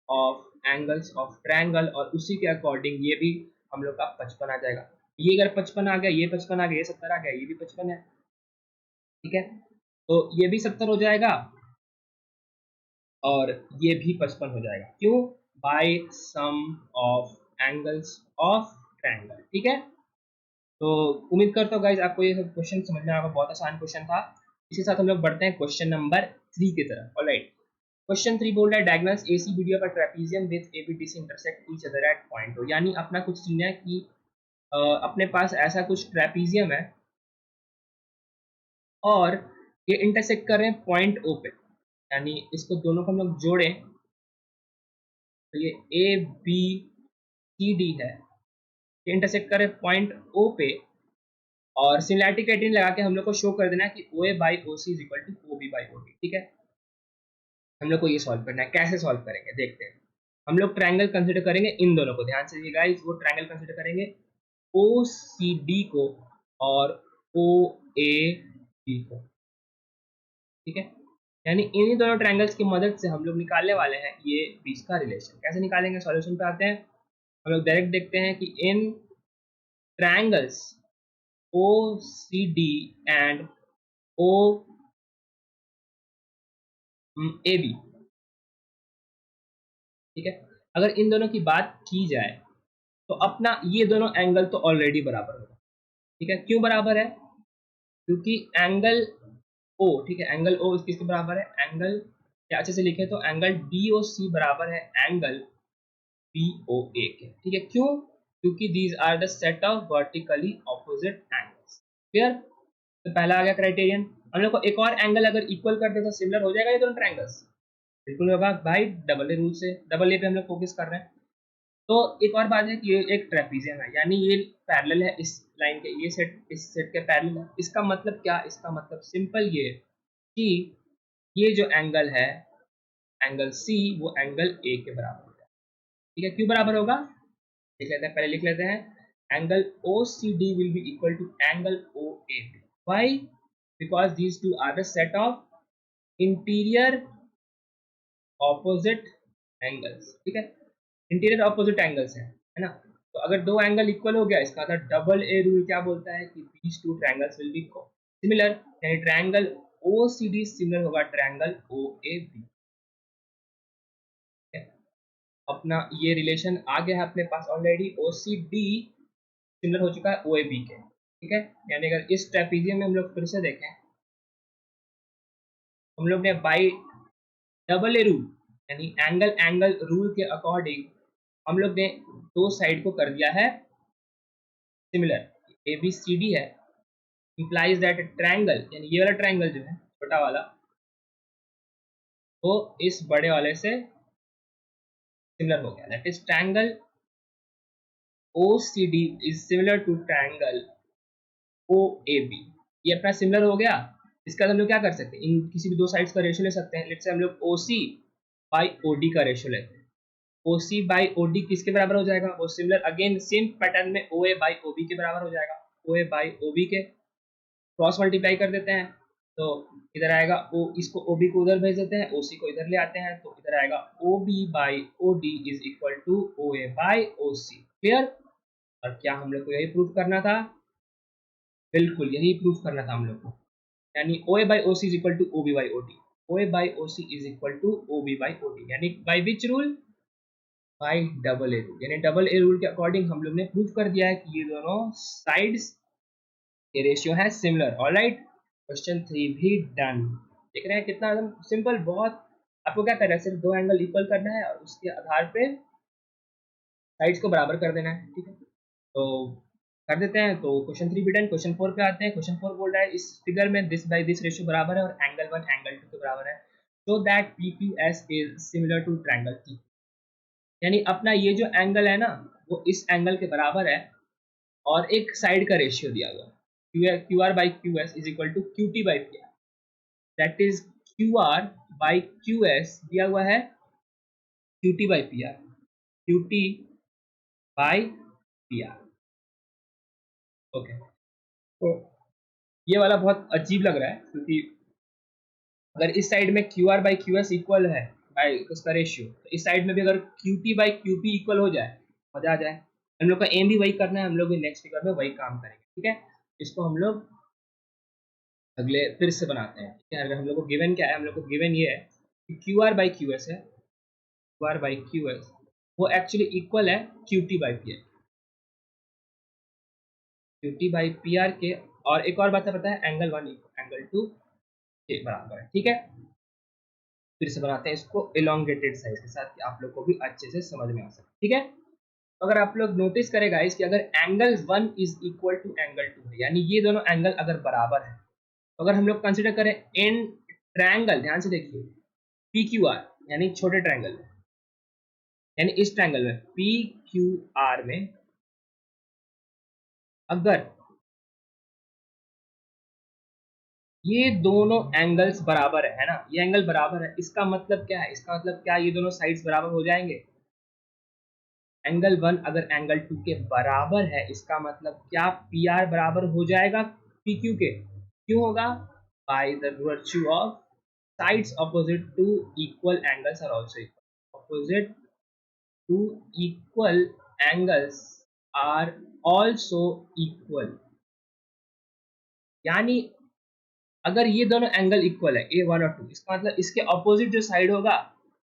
of angles of triangle, और उसी के अकॉर्डिंग ये भी हम लोग का 55 आ जाएगा। ये अगर 55 आ गया, ये 55 आ गया, ये 70 आ गया, ये भी 55 है। ठीक है, तो ये भी 70 हो जाएगा, और ये भी 55 हो जाएगा। क्यों? By sum of angles of triangle. ठीक है, तो उम्मीद करता हूँ गाइज आपको ये सब क्वेश्चन समझ में आएगा। बहुत आसान क्वेश्चन था। इसी साथ हम लोग बढ़ते हैं क्वेश्चन नंबर 3 की तरफ। ऑलराइट, क्वेश्चन 3 बोल रहा है diagonals AC BD of a trapezium with ABDC intersect each other at point O। यानी अपना कुछ सीन है कि अपने पास ऐसा कुछ ट्रेपेजियम है, और ये इंटरसेक्ट कर रहे हैं पॉइंट O पे। यानी इसको दोनों को हम लोग जोड़ें, तो ये ABCD है, ये इंटरसेक्ट करे पॉइंट O पे, और सिमिलैरिटी क्राइटेरियन लगा के हम लोग को शो कर देना है कि OA by OC is equal to OB by OD। ठीक है, हम लोग को ये सॉल्व करना है। कैसे सॉल्व करेंगे देखते हैं। हम लोग ट्रायंगल कंसीडर करेंगे, इन दोनों को ध्यान से गाइस, वो ट्रायंगल कंसीडर करेंगे OCD को और OAB को। ठीक है, यानी इन्हीं दोनों ट्रायंगल्स की मदद से हम लोग निकालने वाले हैं ये बीच का रिलेशन। कैसे निकालेंगे? सॉल्यूशन पे आते हैं। हम लोग डायरेक्ट देखते हैं कि इन ट्रायंगल्स OCD एंड OAB, ठीक है, अगर इन दोनों की बात की जाए, तो अपना ये दोनों एंगल तो ऑलरेडी बराबर होगा। ठीक है, क्यों बराबर है? क्योंकि एंगल O, ठीक है, एंगल O किसके बराबर है? एंगल, या अच्छे से लिखे तो एंगल DOC बराबर है एंगल BOA के। ठीक है, क्यों? क्योंकि these are the set of vertically opposite angles. Clear? तो पहला आ गया क्राइटेरियन। हम लोग को एक और एंगल अगर इक्वल कर दे तो सिमिलर हो जाएगा ये दोनों ट्रायंगल्स। बिल्कुल होगा भाई, डबल ए रूल से, डबल ए पे हम लोग फोकस कर रहे हैं। तो एक और बात है कि ये एक ट्रेपेजियम है, यानी ये पैरेलल है इस लाइन के, ये सेट इस सेट के पैरेलल है। इसका मतलब क्या? इसका मतलब सिंपल ये कि ये जो एंगल है, एंगल C, वो एंगल A के बराबर होगा। ठीक है, क्यों बराबर होगा लिख लेते हैं, पहले लिख लेते हैं। Angle OCD will be equal to angle OAB। Why? Because these two are the set of interior opposite angles. ठीक है, इंटीरियर ऑपोजिट एंगल्स है ना। तो अगर दो एंगल इक्वल हो गया, इसका मतलब डबल ए रूल क्या बोलता है कि these two triangles will be similar, यानी ट्रायंगल OCD सिमिलर होगा ट्रायंगल OAB। अपना ये रिलेशन आ गया है अपने पास ऑलरेडी। OCD सिमिलर हो चुका है OAB के। ठीक है, यानी अगर इस ट्रेपेजियम में हम लोग फिर से देखें, हम लोग ने बाई डबल ए रूल, यानी एंगल एंगल रूल के अकॉर्डिंग हम लोग ने दो साइड को कर दिया है similar, A B C D है, इंप्लाइज दैट ट्रायंगल, यानी ये वाला ट्रायंगल जो है छोटा वाला वो इस बड़े वाले से सिमिलर हो गया, that is triangle OCD is similar to triangle OAB। ये अपना सिमिलर हो गया। इसके बाद हम लोग क्या कर सकते हैं, इन किसी भी दो साइड्स का रेशियो ले सकते हैं। लेट्स से हम लोग OC बाई OD का रेशियो लेते हैं। OC बाई OD किसके बराबर हो जाएगा, वो सिमिलर अगेन सेम पैटर्न में OA बाई OB के बराबर हो जाएगा। OA बाई OB के क्रॉस मल्टीप्लाई कर देते हैं तो इधर आएगा O, इसको OB को उधर भेज देते हैं, OC को इधर ले आते हैं तो इधर आएगा OB by OD is equal to OA by OC। Clear. और क्या हम लोग को यही प्रूफ करना था, बिल्कुल यही प्रूफ करना था हम लोग को, यानी OA by OC is equal to OB by OD। OA by OC is equal to OB by OD, यानी by which rule, by double A rule. यानी डबल ए रूल के अकॉर्डिंग हम लोग ने प्रूफ कर दिया है कि ये दोनों साइड्स के रेशियो है सिमिलर। ऑलराइट, क्वेश्चन 3 भी डन। देख रहे हैं कितना एकदम सिंपल, बहुत। आपको क्या करना है, सिर्फ दो एंगल इक्वल करना है और उसके आधार पे साइड्स को बराबर कर देना है। ठीक है, तो कर देते हैं। तो क्वेश्चन 3 भी डन। क्वेश्चन 4 पे आते हैं। क्वेश्चन 4 बोल रहा है इस फिगर में दिस बाई दिस रेशियो बराबर है और एंगल 1 एंगल 2 के बराबर है, so that PQS is similar to triangle T। यानी अपना ये जो एंगल है ना वो इस एंगल के बराबर है और एक साइड का रेशियो दिया हुआ है QR by QS is equal to QT by PR। That is QR by QS दिया हुआ है QT by PR, QT by PR। Okay, तो ये वाला बहुत अजीब लग रहा है क्योंकि अगर इस साइड में QR बाई QS इक्वल है बाई उसका रेशियो, तो इस साइड में भी अगर QT बाई QP इक्वल हो जाए मजा आ जाए। हम लोग का एम भी वही करना है, हम लोग भी नेक्स्ट फिगर में वही काम करेंगे। ठीक है, इसको हम लोग अगले फिर से बनाते हैं। ठीक है, अगर हम लोग को गिवन क्या है, हम लोग को गिवन ये है कि QR बाई QS है, QR बाई QS वो एक्चुअली इक्वल है QT by PR, QT by PR के। और एक और बात पता है, एंगल 1 एंगल 2 के बराबर है। ठीक है, फिर से बनाते हैं इसको एलोंगेटेड साइज के साथ कि आप लोग को भी अच्छे से समझ में आ सके। ठीक है, तो अगर आप लोग नोटिस करें गाइस कि अगर angle 1 is equal to angle 2 है, यानी ये दोनों एंगल अगर बराबर है, तो अगर हम लोग कंसीडर करें इन ट्रायंगल, ध्यान से देखिए PQR यानी छोटे ट्रायंगल में, यानी इस ट्रायंगल में PQR में अगर ये दोनों एंगल्स बराबर है ना, ये एंगल बराबर है, इसका मतलब क्या है, इसका मतलब क्या ये दोनों साइड्स बराबर हो जाएंगे। एंगल 1 अगर एंगल 2 के बराबर है, इसका मतलब क्या PR बराबर हो जाएगा PQ के। क्यों होगा, by the virtue of sides opposite to equal angles are also equal, opposite to equal angles are also equal. यानी अगर ये दोनों एंगल इक्वल है A1 और 2, इसका मतलब इसके अपोजिट जो साइड होगा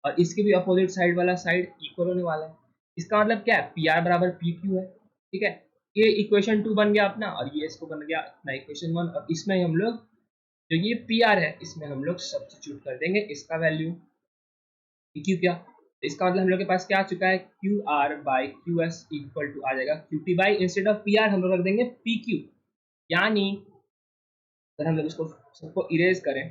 और इसके भी अपोजिट साइड वाला साइड इक्वल होने वाला है। इसका मतलब क्या है, PR बराबर PQ है। ठीक है, ये इक्वेशन 2 बन गया अपना और ये इसको बन गया अपना इक्वेशन 1, और इसमें हम लोग जो ये PR है इसमें हम लोग सब्स्टिट्यूट कर देंगे इसका वैल्यू PQ क्या। इसका मतलब हम लोग के पास क्या आ चुका है, QR by QS equal to आ जाएगा QT by, instead of PR हम लोग रख देंगे PQ। यानी अगर हम लोग इसको सबको इरेज करें,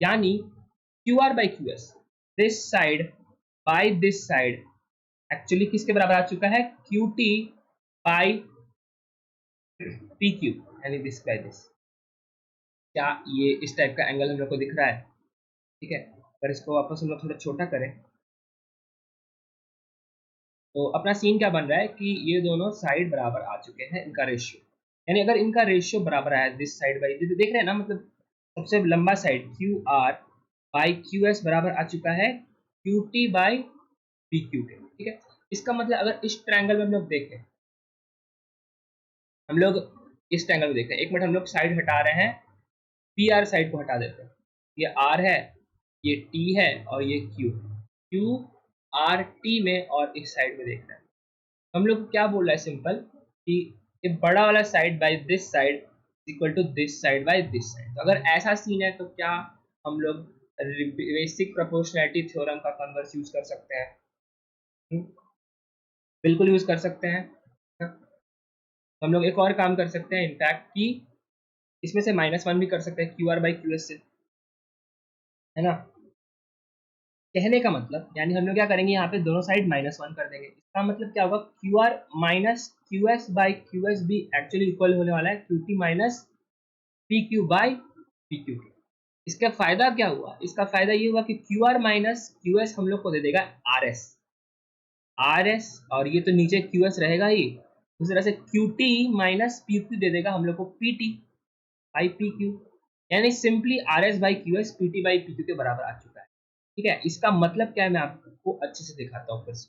यानी QR by QS this side by this side actually किसके बराबर आ चुका है, QT बाई PQ, यानी दिस बाई दिस। क्या ये इस टाइप का एंगल हम लोग को दिख रहा है। ठीक है, अगर इसको वापस हम लोग थोड़ा छोटा करें तो अपना सीन क्या बन रहा है कि ये दोनों साइड बराबर आ चुके हैं, इनका रेशियो, यानी अगर इनका रेशियो बराबर आया दिस साइड बाई दिस, देख रहे हैं ना, मतलब सबसे लंबा साइड QR बाई QS बराबर आ चुका है QT बाई PQ के। ठीक है, इसका मतलब अगर इस ट्रायंगल में हम लोग देखें, हम लोग इस ट्रायंगल में देखें, एक मिनट हम लोग साइड हटा रहे हैं, PR साइड को हटा देते हैं, ये R है, ये T है और ये Q, QRT में, और इस साइड में देख रहे हैं हम लोग क्या बोल रहा है सिंपल कि ये बड़ा वाला side by this side equal to this side by this side. तो अगर ऐसा सीन है तो क्या हम लोग बेसिक प्रोपोर्शनैलिटी थ्योरम का कन्वर्स यूज कर सकते हैं। हम्म, बिल्कुल यूज कर सकते हैं। हम लोग एक और काम कर सकते हैं इनफैक्ट कि इसमें से -1 भी कर सकते हैं Q R by Q S से, है ना। कहने का मतलब यानी हम लोग क्या करेंगे, यहाँ पे दोनों साइड -1 कर देंगे। इसका मतलब क्या होगा, Q R minus Q S by Q S भी एक्चुअली इक्वल होने वाला है Q T minus P Q by P Q के। इसका फायदा क्या हुआ, इसका फायदा ये हुआ कि Q R minus Q S हम लोग को दे देगा आर एस, और ये तो नीचे क्यू एस रहेगा ही। उस तरह से Q T minus P Q दे देगा हम लोग को P T by P Q, यानी simply R S by Q S P T by P Q के बराबर आ चुका है। ठीक है, इसका मतलब क्या है मैं आपको अच्छे से दिखाता हूँ फिर से।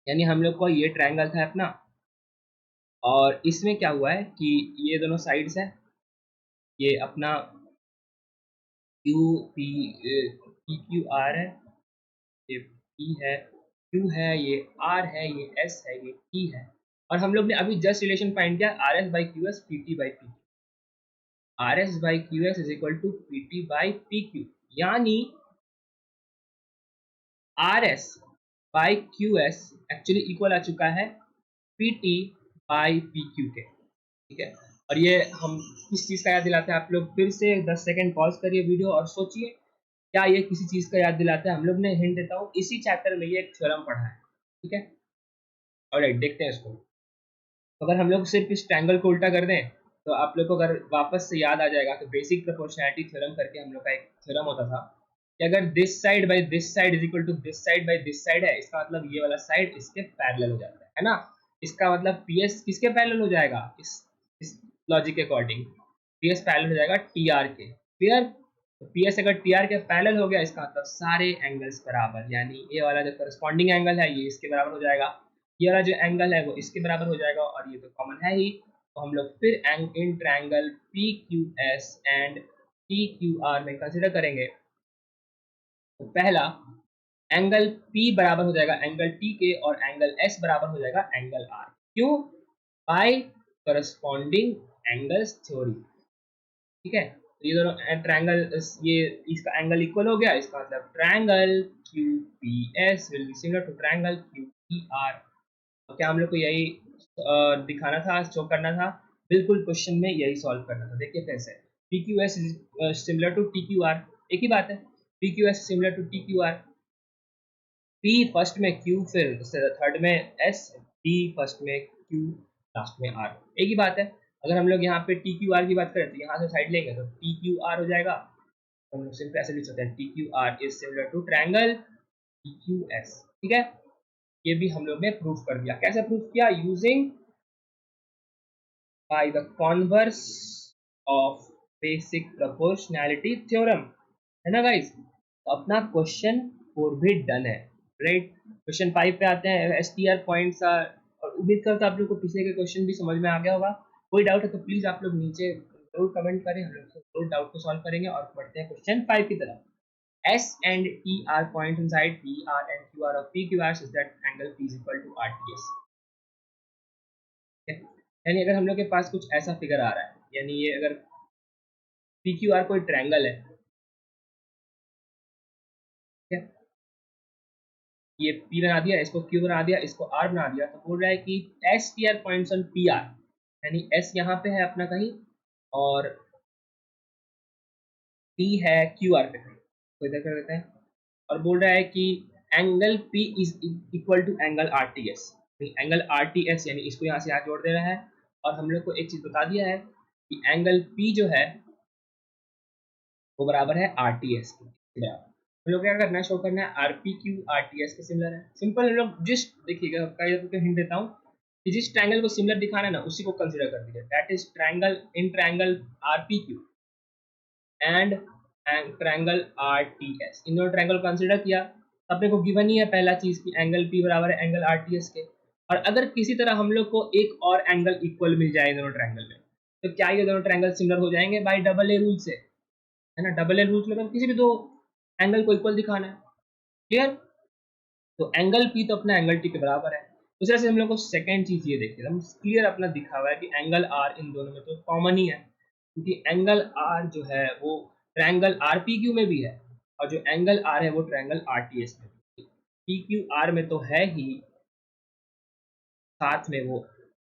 यानी हम लोग को ये ट्रायंगल था अपना, और इसमें क्या हुआ है कि ये दोनों साइड्स है, ये अपना Q P P Q are है, ये पी है, क्यू है, ये आर है, ये एस है, ये टी है। और हम लोग ने अभी जस्ट रिलेशन फाइंड किया R S by Q S P T by P Q, R S by Q S is equal to P T by P Q, यानी R S by Q S actually equal आ चुका है P T by P Q के। ठीक है, और ये हम किस चीज़ का याद दिलाते हैं, आप लोग फिर से 10 सेकंड पॉज करिए वीडियो और सोचिए क्या ये किसी चीज़ का याद दिलाता है। हम लोग ने हिंट देता हूँ, इसी चैप्टर में ये एक थ्योरम पढ़ा है। ठीक है, ऑलराइट, देखते हैं इसको। तो अगर हम लोग सिर्फ इस ट्रायंगल को उल्टा कर दें तो आप लोग को अगर वापस से याद आ जाएगा कि बेसिक प्रोपोर्शनैलिटी थ्योरम करके हम लोग का एक थ्योरम होता था कि अगर this side by this side is equal to this side by this side है, इसका मतलब ये वाला साइड इसके पैरेलल हो जाता है ना। इसका मतलब पी एस किसके पैरेलल हो जाएगा, इस लॉजिक के अकॉर्डिंग पी एस पैरेलल हो जाएगा टी आर के। क्लियर, तो पी एस अगर टी आर के पैरेलल हो गया इसका मतलब सारे एंगल्स बराबर, यानी ये वाला जो करस्पॉन्डिंग एंगल है ये इसके बराबर हो जाएगा, ये वाला जो एंगल है वो इसके बराबर हो जाएगा, और ये तो कॉमन है ही। तो हम लोग फिर in triangle P Q S and T Q are में कंसिडर करेंगे। तो पहला एंगल P बराबर हो जाएगा एंगल T के, और एंगल S बराबर हो जाएगा एंगल R। क्यों, बाय करस्पॉन्डिंग एंगल्स थ्योरी। ठीक है, तो ये दोनों ट्रायंगल, ये इसका एंगल इक्वल हो गया, इसका मतलब triangle QPS will be similar to triangle QPR। तो क्या हम लोग को यही दिखाना था, शो करना था, बिल्कुल क्वेश्चन में यही सॉल्व करना था। देखिए कैसे, P Q S similar to T Q R, एक ही बात है, P Q S similar to T Q R, P first में क्यू, फिर थर्ड में एस, टी फर्स्ट में क्यू, लास्ट में आर, एक ही बात है। अगर हम लोग यहाँ पे टी क्यू आर की बात करें तो यहाँ से साइड लेंगे तो टी क्यू आर हो जाएगा, तो हम लोग सिंपल ऐसे लिख सकते हैं T Q R is similar to triangle T Q S. ठीक है, ये भी हम लोग ने प्रूफ कर दिया। कैसे प्रूफ किया, using by the converse of basic proportionality theorem, है ना गाइस। तो अपना क्वेश्चन 4 भी डन है, राइट। क्वेश्चन 5 पे आते हैं, एस टी आर पॉइंट्स। और उम्मीद करता हूँ आप लोग को पिछले के क्वेश्चन भी समझ में आ गया होगा। कोई डाउट है तो प्लीज आप लोग नीचे जरूर कमेंट करें, हम लोग जरूर डाउट को सॉल्व करेंगे। और बढ़ते हैं क्वेश्चन 5 की तरफ। S and T are points inside P, R and Q are of PQR such that angle P is equal to RTS। यानी अगर हम लोग के पास कुछ ऐसा फिगर आ रहा है, यानी ये अगर पी क्यू आर कोई ट्रायंगल है, ठीक है, ये P बना दिया, इसको Q बना दिया, इसको R बना दिया, तो बोल रहा है कि S T R points on P R, यानी S यहाँ पे है अपना कहीं, और T है क्यू आर पे कहीं, तो इधर कर देते हैं। और बोल रहा है कि angle P is equal to angle R T S, angle R T S, यानी इसको यहाँ से यहाँ जोड़ दे रहा है। और हम लोग को एक चीज बता दिया है कि एंगल P जो है वो बराबर है आर टी एस के बराबर। हम लोग क्या करना है, शो करना है are P Q are T S के सिमिलर है। सिंपल, हम लोग जिस देखिएगा हिंट देता हूँ कि जिस ट्रायंगल को सिमिलर दिखाना है ना उसी को कंसीडर कर दीजिए, that is triangle in triangle R P Q and triangle R T S, इन दोनों ट्रायंगल को कंसीडर किया। अपने को गिवन ही है पहला चीज की एंगल पी बराबर है एंगल आर टी एस के। और अगर किसी तरह हम लोग को एक और एंगल इक्वल मिल जाए दोनों ट्रायंगल में, तो क्या ये दोनों ट्रायंगल सिमिलर हो जाएंगे बाय डबल ए रूल से, है ना। डबल ए रूल्स में किसी भी दो एंगल को इक्वल दिखाना है। क्लियर, तो एंगल पी तो अपना एंगल टी के बराबर है। उस तरह से हम लोग को सेकंड चीज ये देखिए, हम क्लियर अपना दिखा हुआ है कि एंगल आर इन दोनों में तो कॉमन ही है, क्योंकि एंगल आर जो है वो ट्रायंगल RPQ में भी है, और जो एंगल R है वो ट्रायंगल RTS में भी। PQR में तो है ही, साथ में वो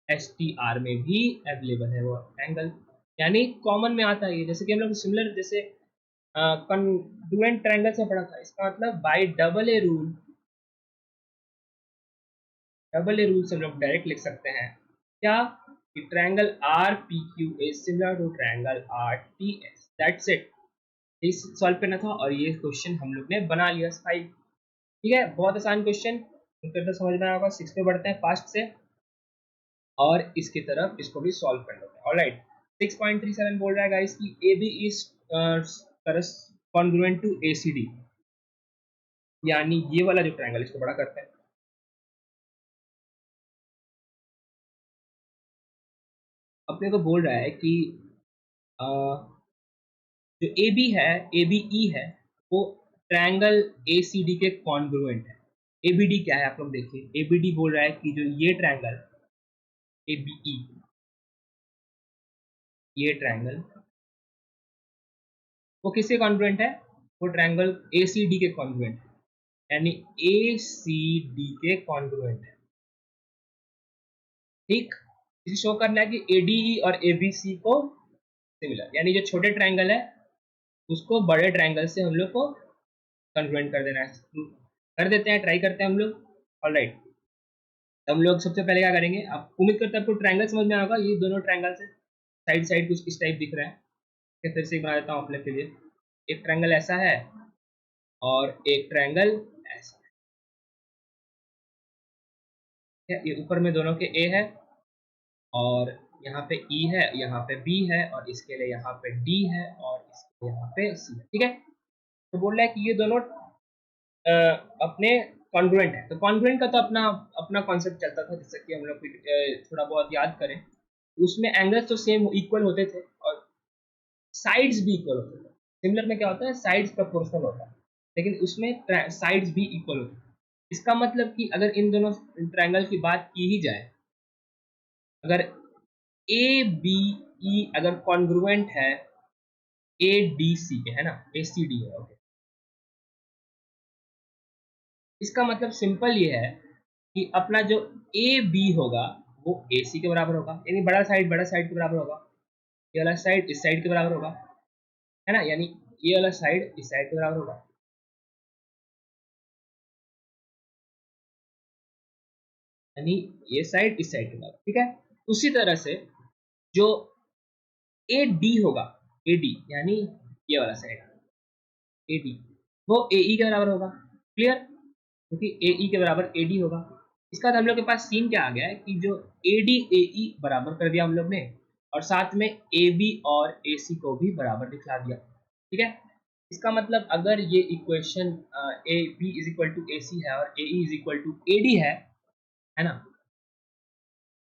STR में भी अवेलेबल है वो एंगल, यानी कॉमन में आता है ये। जैसे कि हम लोग सिमिलर, जैसे कॉन्ग्रुएंट ट्रायंगल से पढ़ा था, इसका मतलब बाय डबल ए रूल से हम लोग डायरेक्ट लिख सकते हैं क्या, कि triangle RPQ is similar to triangle RTS, that's it. इस सॉल्व करना था और ये क्वेश्चन हम लोग ने बना लिया 5। ठीक है, बहुत आसान क्वेश्चन, उत्तर तो समझ में आया होगा। 6 पे बढ़ते हैं फास्ट से, और इसकी तरफ इसको भी सॉल्व कर लेते हैं। ऑलराइट, 6.37 बोल रहा है गाइस कि AB is congruent to ACD, यानी ये वाला जो ट्रायंगल, इसको बड़ा करते हैं। अपने को बोल रहा है कि जो AB है, ABE है, वो ट्रायंगल ACD के कॉन्ग्रुएंट है। ABD क्या है आप लोग देखिए, ABD बोल रहा है कि जो ये ट्रायंगल ABE, ये ट्रायंगल वो किसके कॉन्ग्रुएंट है, वो ट्रायंगल ACD के कॉन्ग्रुएंट है, यानी ACD के कॉन्ग्रुएंट है। ठीक, इसे शो करना है कि ADE और ABC को सिमिलर, यानी जो छोटे ट्रायंगल है उसको बड़े ट्रायंगल से हम लोग को कॉन्ग्रुएंट कर देना है। कर देते हैं, ट्राई करते हैं हम लोग। ऑलराइट, तो हम लोग सबसे पहले क्या करेंगे, आप उम्मीद करते हैं आपको ट्रायंगल समझ में आएगा। ये दोनों ट्रायंगल से साइड साइड कुछ इस टाइप दिख रहा है। मैं फिर से बना देता हूँ अपने के लिए। एक ट्रायंगल ऐसा है और एक ट्रायंगल ऐसा है। ये ऊपर में दोनों के A है, और यहाँ पे E है, यहाँ पे B है, और इसके लिए यहाँ पे D है, और इसके यहाँ पे C है। ठीक है, तो बोल रहा है कि ये दोनों अपने कॉन्ग्रुएंट है। तो कॉन्ग्रुएंट का तो अपना अपना कॉन्सेप्ट चलता था, जैसे कि हम लोग थोड़ा बहुत याद करें, उसमें एंगल्स तो सेम इक्वल होते थे और साइड्स भी इक्वल होते थे। सिमिलर में क्या होता है, साइड्स प्रोपोर्शनल होता है, लेकिन उसमें साइड्स भी इक्वल होते हैं। इसका मतलब कि अगर इन दोनों ट्रायंगल की बात की ही जाए, अगर ए बी ई अगर कॉन्ग्रुएंट है ए डी सी के, है ना, ए सी डी है, ओके, इसका मतलब सिंपल ये है कि अपना जो ए बी होगा वो ए सी के बराबर होगा, यानी बड़ा साइड के बराबर होगा। ये वाला साइड इस साइड के बराबर होगा, है ना, यानी ये वाला साइड इस साइड के बराबर होगा, यानी ये साइड इस साइड के बराबर। ठीक है, उसी तरह से जो ए डी होगा, ए डी यानी ये वाला साइड ए डी, वो ए ई के बराबर होगा। क्लियर, क्योंकि ए ई के बराबर ए डी होगा। इसका बाद हम लोग के पास सीन क्या आ गया है कि जो ए डी ए ई बराबर कर दिया हम लोग ने, और साथ में ए बी और ए सी को भी बराबर दिखला दिया। ठीक है, इसका मतलब अगर ये equation A B is equal to A C है और A E is equal to A D है ना,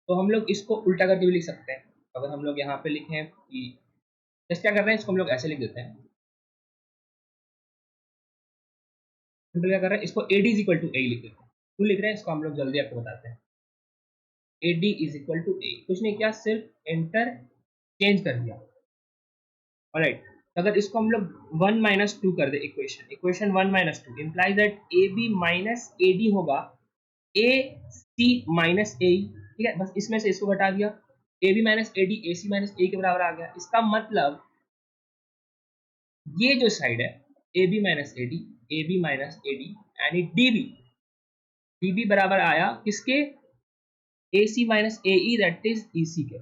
तो हम लोग इसको उल्टा करके भी लिख सकते हैं। अगर हम लोग यहाँ पे लिखें कि जैसे क्या कर रहे हैं, इसको हम लोग ऐसे लिख देते हैं। सिंपल क्या कर रहे हैं, इसको A D is equal to A लिख देते हैं। क्यों लिख रहे हैं इसको हम लोग जल्दी आपको बताते हैं। A D is equal to A, कुछ नहीं किया, सिर्फ एंटर चेंज कर दिया। ऑलराइट, अगर इसको हम लोग 1 माइनस 2 कर दे, equation 1 minus 2 implies that A B minus A D होगा ए सी माइनस ए। ठीक है, बस इसमें से इसको घटा दिया, A B minus A D A C minus A के बराबर आ गया। इसका मतलब ये जो साइड है A B minus A D, A B minus A D यानी डी बी, डी बी बराबर आया किसके, A C minus A E, that is E C के।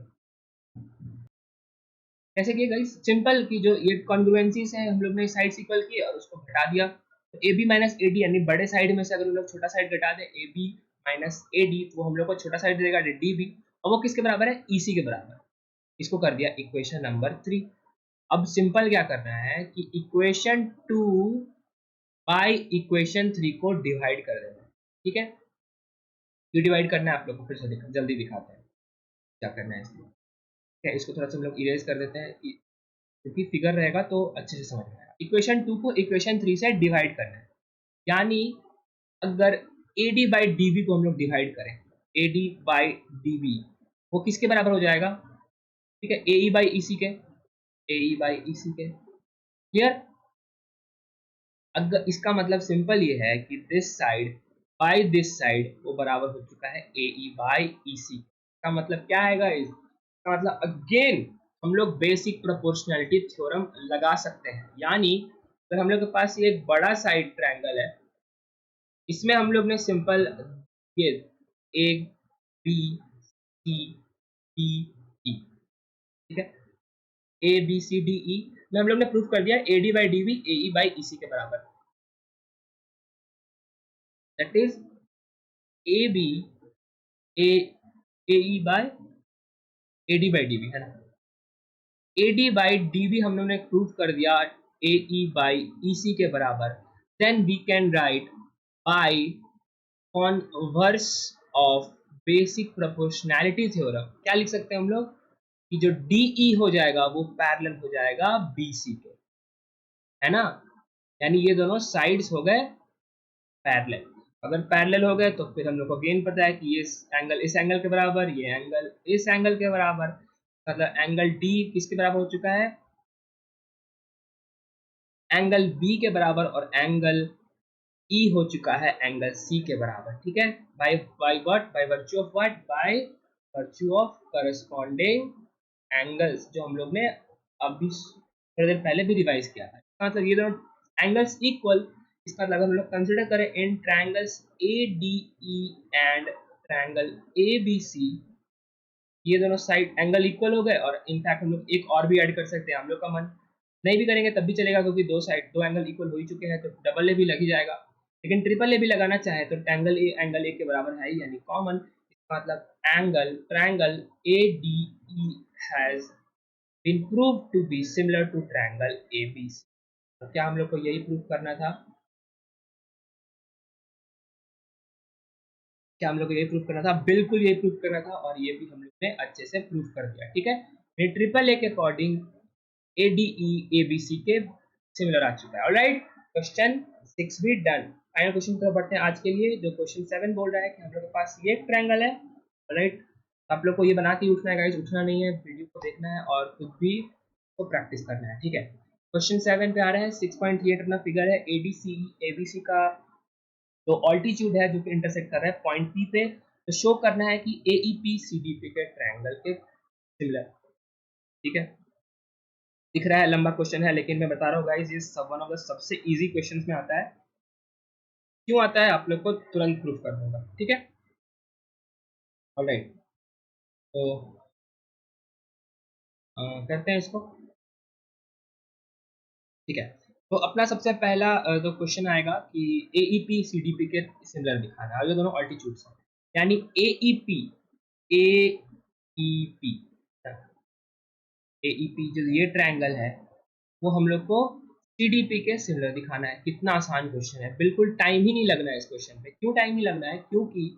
कैसे किए गाइस, सिंपल कि जो ये कॉन्ग्रुएंसीज है हम लोग ने साइड इक्वल की और उसको घटा दिया। तो A B minus A D यानी बड़े साइड में से अगर हम लोग छोटा साइड घटा दें A B minus A D, तो हम लोग को छोटा साइड देगा डी बी, और वो किसके बराबर है, ई सी के बराबर। इसको कर दिया इक्वेशन नंबर 3। अब सिंपल क्या करना है कि इक्वेशन 2 बाय इक्वेशन 3 को डिवाइड कर देना है। ठीक है, ये डिवाइड करना है आप लोग को, फिर से जल्दी दिखाते हैं क्या करना है इसमें। ठीक है, इसको थोड़ा सा हम लोग इरेज कर देते हैं क्योंकि फिगर रहेगा तो अच्छे से समझ में आएगा। इक्वेशन 2 को इक्वेशन 3 से डिवाइड करना है, यानी अगर A D by D B को हम लोग डिवाइड करें, A D by D B वो किसके बराबर हो जाएगा, ठीक है, ए ई बाई ई सी के, ए ई बाई ई सी के। क्लियर? अगर इसका मतलब सिंपल ये है कि this side by this side वो बराबर हो चुका है ए ई बाय ई सी। का मतलब क्या आएगा? इसका मतलब अगेन हम लोग बेसिक प्रोपोर्शनैलिटी थ्योरम लगा सकते हैं। यानी अगर हम लोग के पास ये एक बड़ा साइड ट्रायंगल है, इसमें हम लोग ने सिंपल ये A B C D E, ठीक है, A B C D E में हम लोग ने प्रूफ कर दिया A D by D B A E by E C के बराबर। That is A B A A E by A D by D B, है ना। A D by D B हम लोग ने प्रूफ कर दिया ए ई बाई ई सी के बराबर। Then we can write by converse of basic proportionality theorem. क्या लिख सकते हैं हम लोग कि जो डी ई हो जाएगा वो पैरेलल हो जाएगा बी सी के, है ना। यानी ये दोनों साइड्स हो गए पैरेलल। अगर पैरेलल हो गए तो फिर हम लोग को अगेन पता है कि ये एंगल इस एंगल के बराबर, ये एंगल इस एंगल के बराबर, मतलब एंगल डी किसके बराबर हो चुका है? एंगल बी के बराबर, और एंगल ई हो चुका है एंगल सी के बराबर, ठीक है। By by what? By virtue of what? By virtue of corresponding angles, जो हम लोग ने अभी थोड़ी देर पहले भी रिवाइज किया था। इसका मतलब ये दोनों एंगल्स इक्वल। इसका मतलब हम लोग कंसिडर करें in triangles A D E and triangle A B C, ये दोनों साइड एंगल इक्वल हो गए। और इनफैक्ट हम लोग एक और भी ऐड कर सकते हैं, हम लोग का मन नहीं भी करेंगे तब भी चलेगा, क्योंकि दो एंगल इक्वल हो ही चुके हैं, तो डबल ए भी लग ही जाएगा। लेकिन ट्रिपल ए भी लगाना चाहे तो एंगल ए के बराबर है, यानी कॉमन। इसका मतलब triangle A D E has been proved to be similar to triangle A B C. तो क्या हम लोग को यही प्रूव करना था? क्या हम लोग को यही प्रूव करना था? बिल्कुल यही प्रूव करना था, और ये भी हम लोग ने अच्छे से प्रूव कर दिया, ठीक है। ट्रिपल ए के according A D E A B C के सिमिलर आ चुका है। ऑलराइट, क्वेश्चन 6 भी डन। फाइनल क्वेश्चन की तरफ बढ़ते हैं आज के लिए, जो क्वेश्चन 7 बोल रहा है कि हम लोग के पास ये एक ट्रायंगल है। ऑलराइट, आप लोग को ये बना के उठना है गाइस, उठना नहीं है, वीडियो को देखना है और खुद भी को प्रैक्टिस करना है, ठीक है। क्वेश्चन 7 पे आ रहा है 6.38 अपना फिगर है। A D C A B सी का जो ऑल्टीट्यूड है जो कि इंटरसेक्ट कर रहा है पॉइंट पी पे, तो शो करना है कि A E P C D P के ट्रायंगल के सिमिलर, ठीक है। दिख रहा है लंबा क्वेश्चन है, लेकिन मैं बता रहा हूँ गाइस, ये सब वन ऑफ द सबसे इजी क्वेश्चंस में आता है। क्यों आता है आप लोग को तुरंत प्रूफ कर दूंगा, ठीक है। ऑलराइट, तो करते हैं इसको, ठीक है। तो अपना सबसे पहला जो क्वेश्चन आएगा कि A E P C D P के सिमिलर दिखाना है, ये दोनों ऑल्टीट्यूड्स हैं। यानी ए E P A E P जो ये ट्रायंगल है वो हम लोग को सी डी पी के सिमिलर दिखाना है। कितना आसान क्वेश्चन है, बिल्कुल टाइम ही नहीं लगना है इस क्वेश्चन पे। क्यों टाइम नहीं लगना है? क्योंकि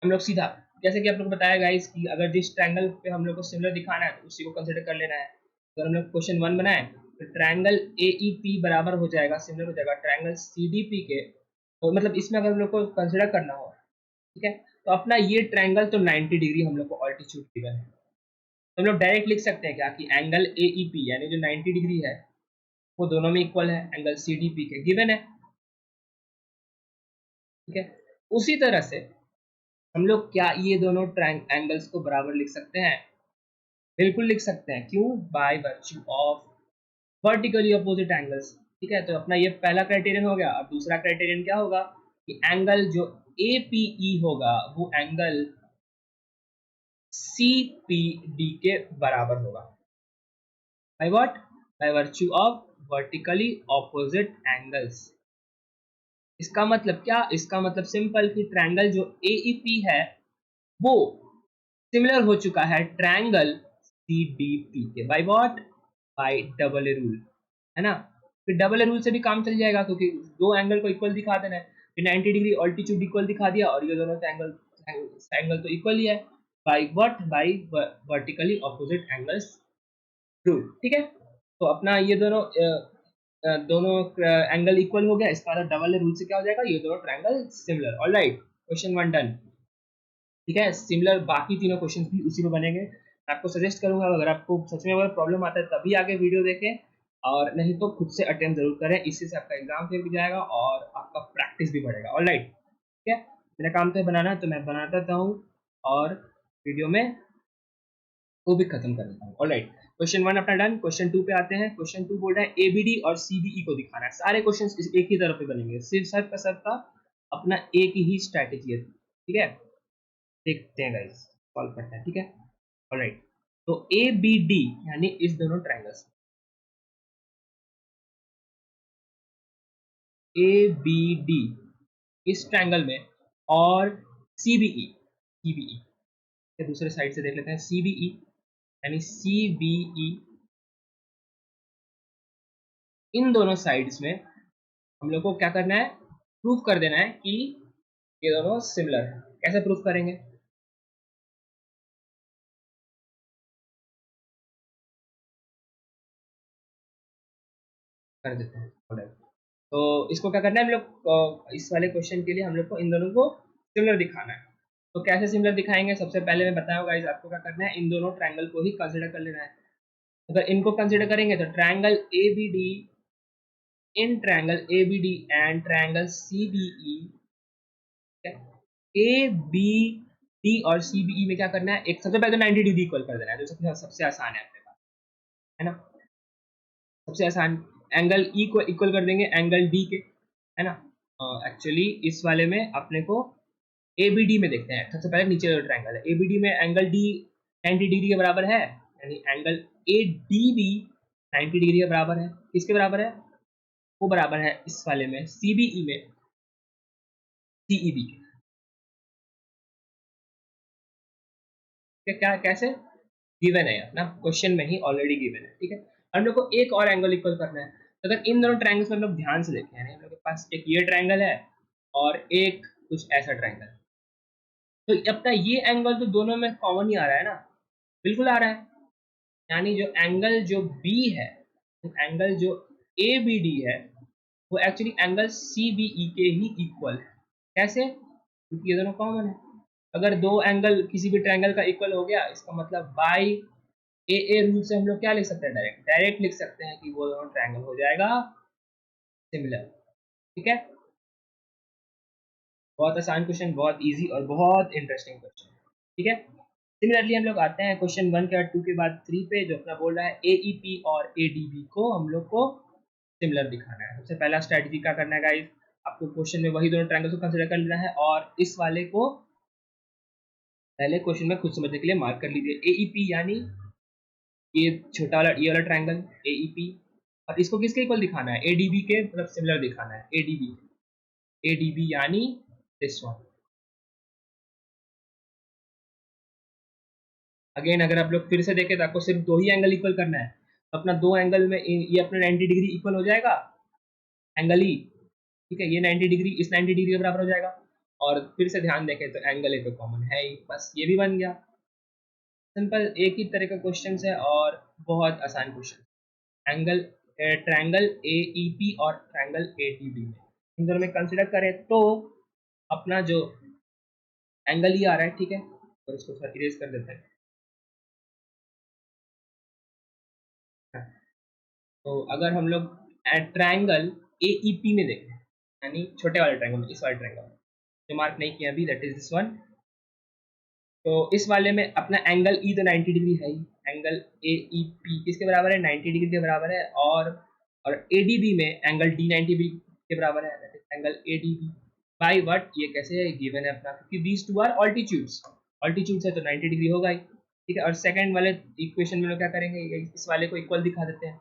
हम लोग सीधा, जैसे कि आप लोग बताया गाइस कि अगर जिस ट्रायंगल पे हम लोग को सिमिलर दिखाना है तो उसी को कंसिडर कर लेना है। अगर हम लोग क्वेश्चन 1 बनाए तो ट्रायंगल ए ई पी बराबर हो जाएगा, सिमिलर हो जाएगा ट्रायंगल सी डी पी के। तो मतलब इसमें अगर हम लोग को कंसिडर करना हो, ठीक है, तो अपना ये ट्रायंगल तो 90 डिग्री हम लोग को ऑल्टीट्यूड गिवन है, तो हम लोग डायरेक्ट लिख सकते हैं क्या कि एंगल ए ई पी यानी जो 90 डिग्री है वो दोनों में इक्वल है एंगल सी डी पी के, गिवन है, ठीक है। उसी तरह से हम लोग क्या ये दोनों एंगल्स को बराबर लिख सकते हैं? बिल्कुल लिख सकते हैं। क्यों? Bye virtue of vertically opposite angles, ठीक है। तो अपना ये पहला क्राइटेरियन हो गया। अब दूसरा क्राइटेरियन क्या होगा कि एंगल जो ए पी ई होगा वो एंगल सी पी डी के बराबर होगा। Bye what? By virtue of vertically opposite angles. इसका मतलब क्या? इसका मतलब सिंपल कि ट्रायंगल जो ए ई पी है वो सिमिलर हो चुका है ट्रायंगल सी डी पी के। Bye what? Bye double A rule, है ना। फिर डबल ए रूल से भी काम चल जाएगा, क्योंकि दो एंगल को इक्वल दिखा देना है। फिर 90 डिग्री ऑल्टीट्यूड इक्वल दिखा दिया, और ये दोनों एंगल तो इक्वल ही है। By what? By vertically opposite angles rule, ठीक है। तो अपना ये दोनों एंगल इक्वल हो गया। इसका मतलब डबल रूल से क्या हो जाएगा, ये दोनों triangle similar. Alright, question 1 done, ठीक है। सिमिलर बाकी तीनों क्वेश्चंस भी उसी में बनेंगे। आपको सजेस्ट करूंगा अगर आपको सच में अगर प्रॉब्लम आता है तभी आगे वीडियो देखें, और नहीं तो खुद से अटेम्प्ट जरूर करें, इससे से आपका एग्जाम फेयर भी जाएगा और आपका प्रैक्टिस भी बढ़ेगा। ऑलराइट, ठीक है, मेरा काम तो है बनाना, तो मैं बनाता हूँ और वीडियो में वो भी खत्म कर देता हूँ। ऑलराइट, क्वेश्चन 1 अपना डन। क्वेश्चन 2 पे आते हैं। क्वेश्चन 2 बोल रहा है एबीडी और सीबीई को दिखाना है। सारे क्वेश्चन एक ही तरफ पे बनेंगे, सिर्फ सब का अपना एक ही स्ट्रैटेजी है, ठीक है। देखते हैं गाइस, सॉल्व करते हैं, ठीक है। ऑलराइट, तो ए बी डी यानी इस दोनों ट्रायंगल्स, ए बी डी इस ट्रायंगल में, और सीबीई, सीबीई दूसरे साइड से देख लेते हैं, सीबीई यानी सीबीई इन दोनों साइड्स में हम लोग को क्या करना है, प्रूफ कर देना है कि ये दोनों सिमिलर है। कैसे प्रूफ करेंगे, कर देते हैं। Alright. तो इसको क्या करना है हम लोग इस वाले क्वेश्चन के लिए हम लोग को इन दोनों को सिमिलर दिखाना है। तो कैसे सिमिलर दिखाएंगे, सबसे पहले मैं बताऊँ गाइस आपको क्या करना है, इन दोनों ट्रायंगल को ही कंसिडर कर लेना है। अगर इनको कंसिडर करेंगे तो triangle A B D, in triangle A B D and triangle C B E, A B D और सी बी ई में क्या करना है, एक सबसे पहले तो 90 डिग्री इक्वल कर देना है, जो सबसे आसान है अपने पास, है ना। सबसे आसान एंगल ई को इक्वल कर देंगे एंगल डी के, है ना। एक्चुअली इस वाले में अपने को ए बी डी में देखते हैं। सबसे पहले नीचे वाला ट्रायंगल है, ए बी डी में एंगल डी 90 डिग्री के बराबर है, यानी angle A D B 90 degree के बराबर है। किसके बराबर है, वो बराबर है इस वाले में सी बी ई में सी ई बी के। क्या कैसे, गिवन है अपना क्वेश्चन में ही ऑलरेडी गिवन है, ठीक है। हम लोग को एक और एंगल इक्वल करना है। तो अगर इन दोनों ट्रायंगल्स में हम लोग ध्यान से देखें, यानी हम लोग के पास एक ये ट्रायंगल है और एक कुछ ऐसा ट्रायंगल, तो अपना ये एंगल तो दोनों में कॉमन ही आ रहा है ना, बिल्कुल आ रहा है। यानी जो एंगल जो बी है, एंगल जो ए बी डी है, वो actually angle C B E के ही इक्वल है। कैसे, क्योंकि ये दोनों कॉमन है। अगर दो एंगल किसी भी ट्रायंगल का इक्वल हो गया, इसका मतलब बाई ए रूल से हम लोग क्या लिख सकते हैं, डायरेक्ट डायरेक्ट लिख सकते हैं कि वो दोनों ट्रायंगल हो जाएगा सिमिलर, ठीक है। बहुत आसान क्वेश्चन, बहुत इजी और बहुत इंटरेस्टिंग क्वेश्चन, ठीक है। सिमिलरली हम लोग आते हैं क्वेश्चन 1 के बाद 2 के बाद 3 पे, जो अपना बोल रहा है एईपी और एडीबी को हम लोग को सिमिलर दिखाना है। सबसे पहला स्ट्रेटजी क्या करना है गाइस, आपको क्वेश्चन में वही दोनों ट्रायंगल को कंसीडर कर लेना है और इस वाले को पहले क्वेश्चन में खुद समझने के लिए मार्क कर लीजिए। एईपी यानी ये छोटा वाला, ये वाला ट्रायंगल एईपी, और इसको किसके इक्वल दिखाना है, एडीबी के, मतलब सिमिलर दिखाना है एडीबी, एडीबी यानी दिस वन। अगेन अगर आप लोग फिर से देखें तो आपको सिर्फ दो ही एंगल इक्वल करना है, तो अपना दो एंगल में ये अपना 90 डिग्री इक्वल हो जाएगा एंगल ई, ठीक है। ये 90 डिग्री इस 90 डिग्री के बराबर हो जाएगा, और फिर से ध्यान देखें तो एंगल ए तो कॉमन है ही, बस ये भी बन गया। सिंपल एक ही तरह का क्वेश्चन है और बहुत आसान question. Angle triangle A E P और ट्रायंगल ए टी बी में इन दोनों में कंसिडर करें तो अपना जो एंगल ही आ रहा है, ठीक है। तो इसको थोड़ा इरेज कर देते हैं। तो अगर हम लोग ट्रायंगल ए ई पी में देखें, यानी छोटे वाले ट्रायंगल में, इस वाले ट्रायंगल में जो मार्क नहीं किया अभी, दैट इज दिस वन। तो इस वाले में अपना एंगल ई तो 90 डिग्री है ही, एंगल ए ई पी किसके बराबर है, 90 डिग्री के बराबर है, और ए डी बी में एंगल डी 90 डिग्री के बराबर है, that is angle A D B by what, ये कैसे है, गिवन है अपना, क्योंकि these two are altitudes, altitudes है तो 90 डिग्री होगा ही, ठीक है। और सेकंड वाले इक्वेशन में लोग क्या करेंगे, इस वाले को इक्वल दिखा देते हैं,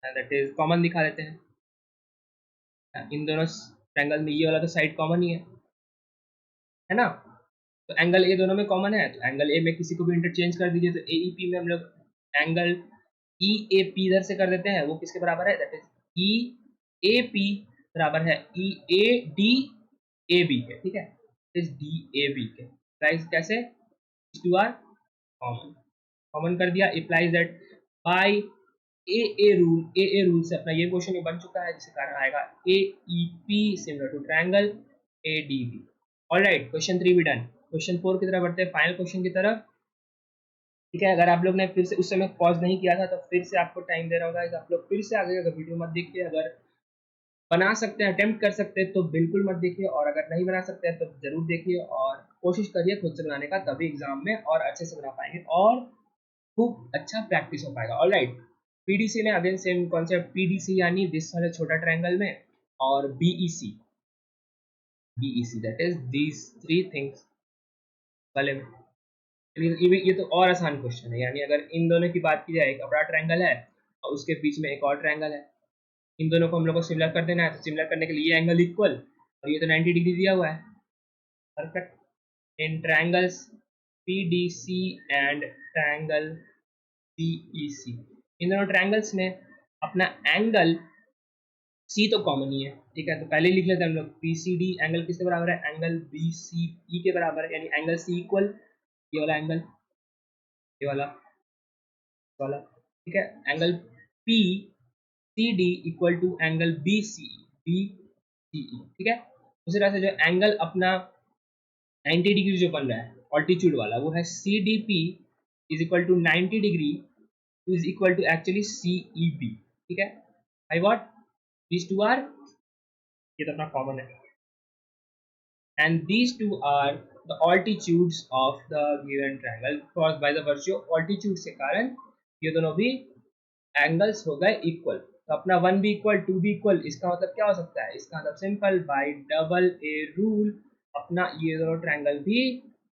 दैट इज कॉमन दिखा देते हैं। इन दोनों ट्रायंगल में ये वाला तो साइड कॉमन ही है ना। तो एंगल ए दोनों में कॉमन है, तो एंगल ए में किसी को भी इंटरचेंज कर दीजिए, तो ए ई पी में हम लोग एंगल ई ए पी इधर से कर देते हैं, वो किसके बराबर है, that is E A P बराबर है ई ए डी ए बी के, ठीक है, इस डी ए बी के। गाइस कैसे, टू आर कॉमन, कॉमन कर दिया, implies that bye a rule से अपना ये क्वेश्चन बन चुका है, जिसके कारण आएगा A E P similar to triangle A D B. Alright, question 3 भी डन। क्वेश्चन 4 की तरफ बढ़ते हैं, फाइनल क्वेश्चन की तरफ। ठीक है। अगर आप लोग ने फिर से उस समय पॉज नहीं किया था तो फिर से आपको टाइम दे रहा होगा, आप लोग फिर से आगे अगर वीडियो मत देखिए, अगर बना सकते हैं, अटेम्प्ट कर सकते हैं तो बिल्कुल मत देखिए, और अगर नहीं बना सकते हैं तो जरूर देखिए और कोशिश करिए खुद से बनाने का, तभी एग्जाम में और अच्छे से बना पाएंगे और खूब अच्छा प्रैक्टिस हो पाएगा। ऑलराइट, पीडीसी में अगेन सेम कॉन्सेप्ट, पीडीसी यानी दिस वाले छोटा ट्रायंगल में, और BEC, BEC that is these three things वाले में। ये तो और आसान क्वेश्चन है, यानी अगर इन दोनों की बात की जाए, एक बड़ा ट्रायंगल है और उसके बीच में एक और ट्रायंगल है, इन दोनों को हम लोग को सिमिलर कर देना है, तो सिमिलर करने के लिए ये एंगल इक्वल और ये तो 90 डिग्री दिया हुआ है, perfect. In triangles PDC and triangle BEC, इन दोनों ट्रायंगल्स में अपना एंगल सी तो कॉमन ही है, ठीक है, तो पहले लिख लेते हैं हम लोग, पी सी डी एंगल किसके बराबर है, एंगल बी सी ई के बराबर है, यानी एंगल सी इक्वल ये वाला एंगल, ये वाला, ठीक है, angle P C D equal to angle B C E, ठीक है। उसी तरह से जो एंगल अपना 90 डिग्री जो बन रहा है ऑल्टीट्यूड वाला, वो है C D P is equal to 90 degree is equal to actually C E B, ठीक है। I what these two are, ये तो अपना कॉमन है, and these two are the altitudes of the given triangle, caused by the virtue of altitude के कारण ये दोनों भी एंगल्स हो गए इक्वल। तो अपना 1 भी इक्वल 2 भी इक्वल, इसका मतलब क्या हो सकता है, इसका मतलब simple, bye double A rule अपना ये दोनों ट्रायंगल भी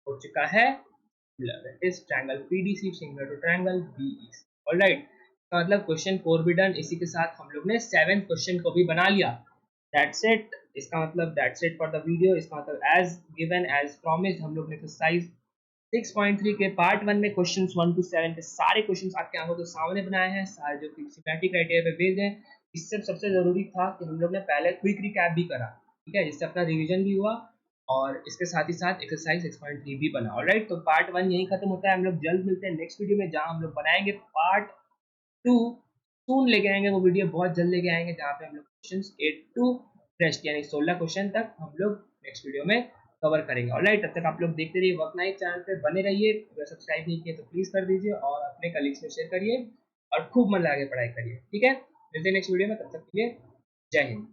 हो चुका है सिमिलर, इस triangle PDC similar to triangle BEC. Alright, मतलब क्वेश्चन 4 भी डन। इसी के साथ हम लोग ने 7th क्वेश्चन को भी बना लिया, दैट्स इट। इसका मतलब that's it for the video. इसका मतलब एज गिवन एज प्रॉमिस्ड हम लोग ने एक्सरसाइज 6.3 के पार्ट 1 में क्वेश्चंस 1 to 7 के सारे क्वेश्चंस आपके आंखों के सामने बनाए हैं, सारे जो कि सिमेट्रिक क्राइटेरिया पे बेस्ड हैं। इससे सबसे जरूरी था कि हम लोग ने पहले क्विक रिकैप भी करा, ठीक है, जिससे अपना रिवीजन भी हुआ और इसके साथ ही साथ एक्सरसाइज 6.3 भी बना। ऑलराइट, तो पार्ट 1 यहीं खत्म होता है, हम लोग जल्द मिलते हैं नेक्स्ट वीडियो में, जहां हम लोग बनाएंगे पार्ट 2। सून लेके आएंगे वो वीडियो, बहुत जल्द लेके आएंगे, जहाँ पे हम लोग क्वेश्चंस 8 to रेस्ट यानी 16 क्वेश्चन तक हम लोग नेक्स्ट वीडियो में कवर करेंगे। ऑलराइट, तब तक आप लोग देखते रहिए वर्क नाइट चैनल पे, बने रहिए। अगर सब्सक्राइब नहीं किए तो प्लीज कर दीजिए और अपने कलीग्स में शेयर करिए और खूब मन लगा के पढ़ाई करिए, ठीक है। मिलते हैं नेक्स्ट वीडियो में, तब तक के लिए जय हिंद।